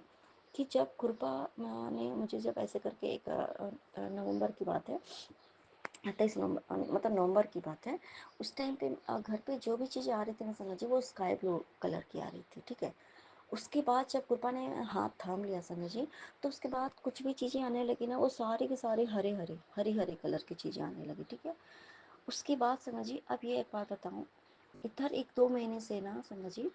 कि जब कृपा ने मुझे, जब ऐसे करके एक नवंबर की बात है, 28 नवंबर, मतलब नवंबर की बात है, उस टाइम पे घर पे जो भी चीज़ें आ रही थी ना समझिए, वो स्काई ब्लू कलर की आ रही थी, ठीक है। उसके बाद जब कृपा ने हाथ थाम लिया समझिए, तो उसके बाद कुछ भी चीज़ें आने लगी ना, वो सारी की सारी हरे हरे हरी हरे कलर की चीज़ें आने लगी, ठीक है। उसके बाद समझिए, अब ये एक बात बताऊँ, इधर 1-2 महीने से ना समझिए,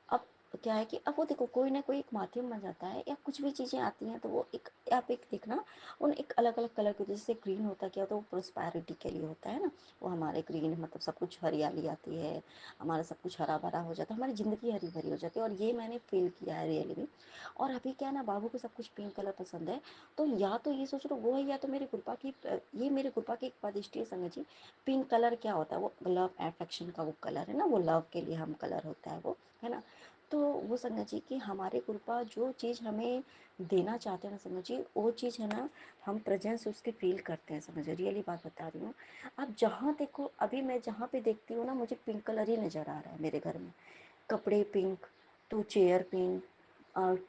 अब क्या है कि अब वो देखो कोई ना कोई एक माध्यम बन जाता है, या कुछ भी चीज़ें आती हैं तो वो एक, आप एक देखना, उन एक अलग अलग कलर के, जैसे ग्रीन होता क्या होता है, वो प्रोस्पैरिटी के लिए होता है ना, वो हमारे ग्रीन मतलब सब कुछ हरियाली आती है, हमारा सब कुछ हरा भरा हो जाता है, हमारी ज़िंदगी हरी भरी हो जाती है। और ये मैंने फील किया है रियली में। और अभी क्या है ना, बाबू को सब कुछ पिंक कलर पसंद है, तो या तो ये सोच लो वो है, या तो मेरे कृपा की, ये मेरे कृपा की एक स्वादिष्ट संगत जी। पिंक कलर क्या होता है, वो लव एफेक्शन का वो कलर है ना, वो लव के लिए हम कलर होता है वो, है ना। तो वो संगत जी कि हमारे कृपा जो चीज़ हमें देना चाहते हैं ना संगत जी, वो चीज़ है ना, हम प्रेजेंस उसकी फील करते हैं समझ, रियली बात बता रही हूँ। आप जहाँ देखो, अभी मैं जहाँ पे देखती हूँ ना, मुझे पिंक कलर ही नज़र आ रहा है मेरे घर में। कपड़े पिंक, तो चेयर पिंक,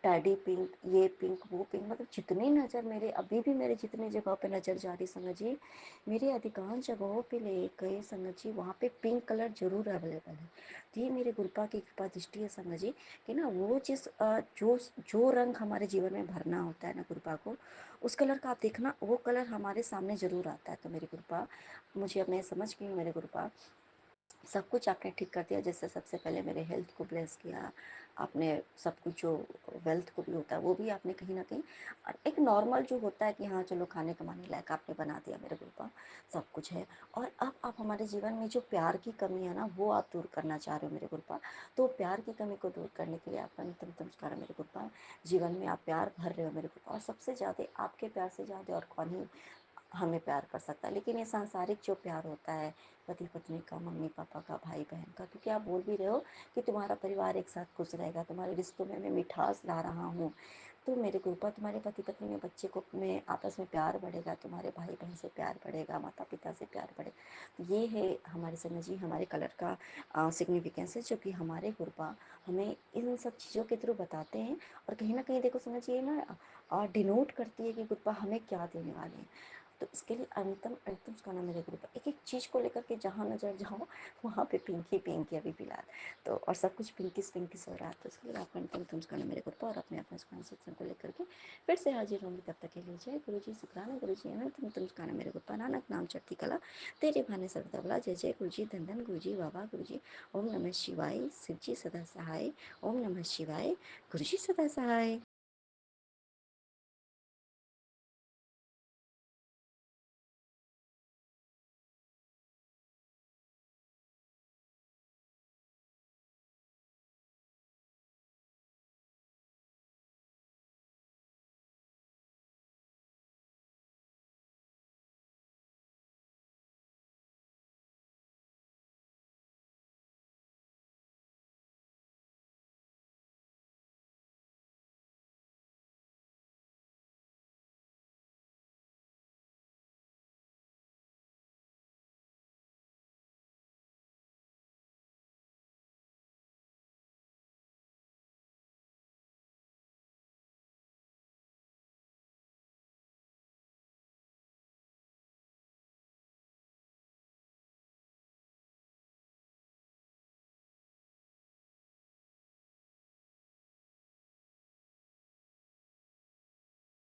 टैडी पिंक, ये पिंक वो पिंक, मतलब जितनी नज़र मेरे, अभी भी मेरे जितनी जगह पे नज़र जा रही समझिए, मेरे अधिकांश जगहों पे ले गए समझिए, वहाँ पे पिंक कलर जरूर अवेलेबल है। तो ये मेरे गुरुपा की कृपा दृष्टि है समझिए, कि ना वो चीज़, जो जो रंग हमारे जीवन में भरना होता है ना गुरुपा को, उस कलर का आप देखना, वो कलर हमारे सामने जरूर आता है। तो मेरी गुरुपा, मुझे, अब मैं समझ गई हूँ मेरे गुरुपा, सब कुछ आपने ठीक कर दिया। जैसे सबसे पहले मेरे हेल्थ को ब्लेस किया आपने, सब कुछ जो वेल्थ को भी होता है वो भी आपने कहीं ना कहीं, और एक नॉर्मल जो होता है कि हाँ चलो खाने कमाने लायक आपने बना दिया मेरे गुरुपा, सब कुछ है। और अब आप हमारे जीवन में जो प्यार की कमी है ना वो आप दूर करना चाह रहे हो मेरे गुरुपा। तो प्यार की कमी को दूर करने के लिए आपका नितम नमस्कार है मेरे गुरुपा। जीवन में आप प्यार भर रहे हो मेरे गुरुपा, और सबसे ज़्यादा आपके प्यार से ज़्यादा और कौन ही हमें प्यार कर सकता है। लेकिन ये सांसारिक जो प्यार होता है पति पत्नी का, मम्मी पापा का, भाई बहन का, क्योंकि आप बोल भी रहे हो कि तुम्हारा परिवार एक साथ खुश रहेगा, तुम्हारे रिश्तों में मैं मिठास ला रहा हूँ, तो मेरे गुरुपा तुम्हारे पति पत्नी में, बच्चे को में आपस में प्यार बढ़ेगा, तुम्हारे भाई बहन से प्यार बढ़ेगा, माता पिता से प्यार बढ़ेगा। तो ये है हमारे संगत जी हमारे कलर का सिग्निफिकेंस है, जो कि हमारे गुरुपा हमें इन सब चीज़ों के थ्रू बताते हैं। और कहीं ना कहीं देखो संगत जी ये ना डिनोट करती है कि गुरुपा हमें क्या देने वाले हैं। तो इसके लिए अंतम अंतम उसका नाम मेरे गुरुपा, एक एक चीज़ को लेकर के जहाँ नजर जाओ वहाँ पे पिंकी पिंकी अभी फिलहाल, तो और सब कुछ पिंकिस पिंकिस हो रहा है। तो इसके लिए आपका अंतम अंतम उसका नाम मेरे गुरुपा, और अपने अपने सुखान सत्संग को लेकर के फिर से हाजिर होंगे। तब तक के लिए जय गुरु जी, शुक्राना गुरु जी, अनंत अंतम उसका नाम मेरे गुरुपा, नानक नाम चढ़ती कला तेरे भाने सर्वदा भला। जय जय गुरु जी, धन धन गुरु जी, बाबा गुरु जी। ओम नमः शिवाय, शिव जी सदा सहाय। ओम नमः शिवाय, गुरु जी सदा सहाय।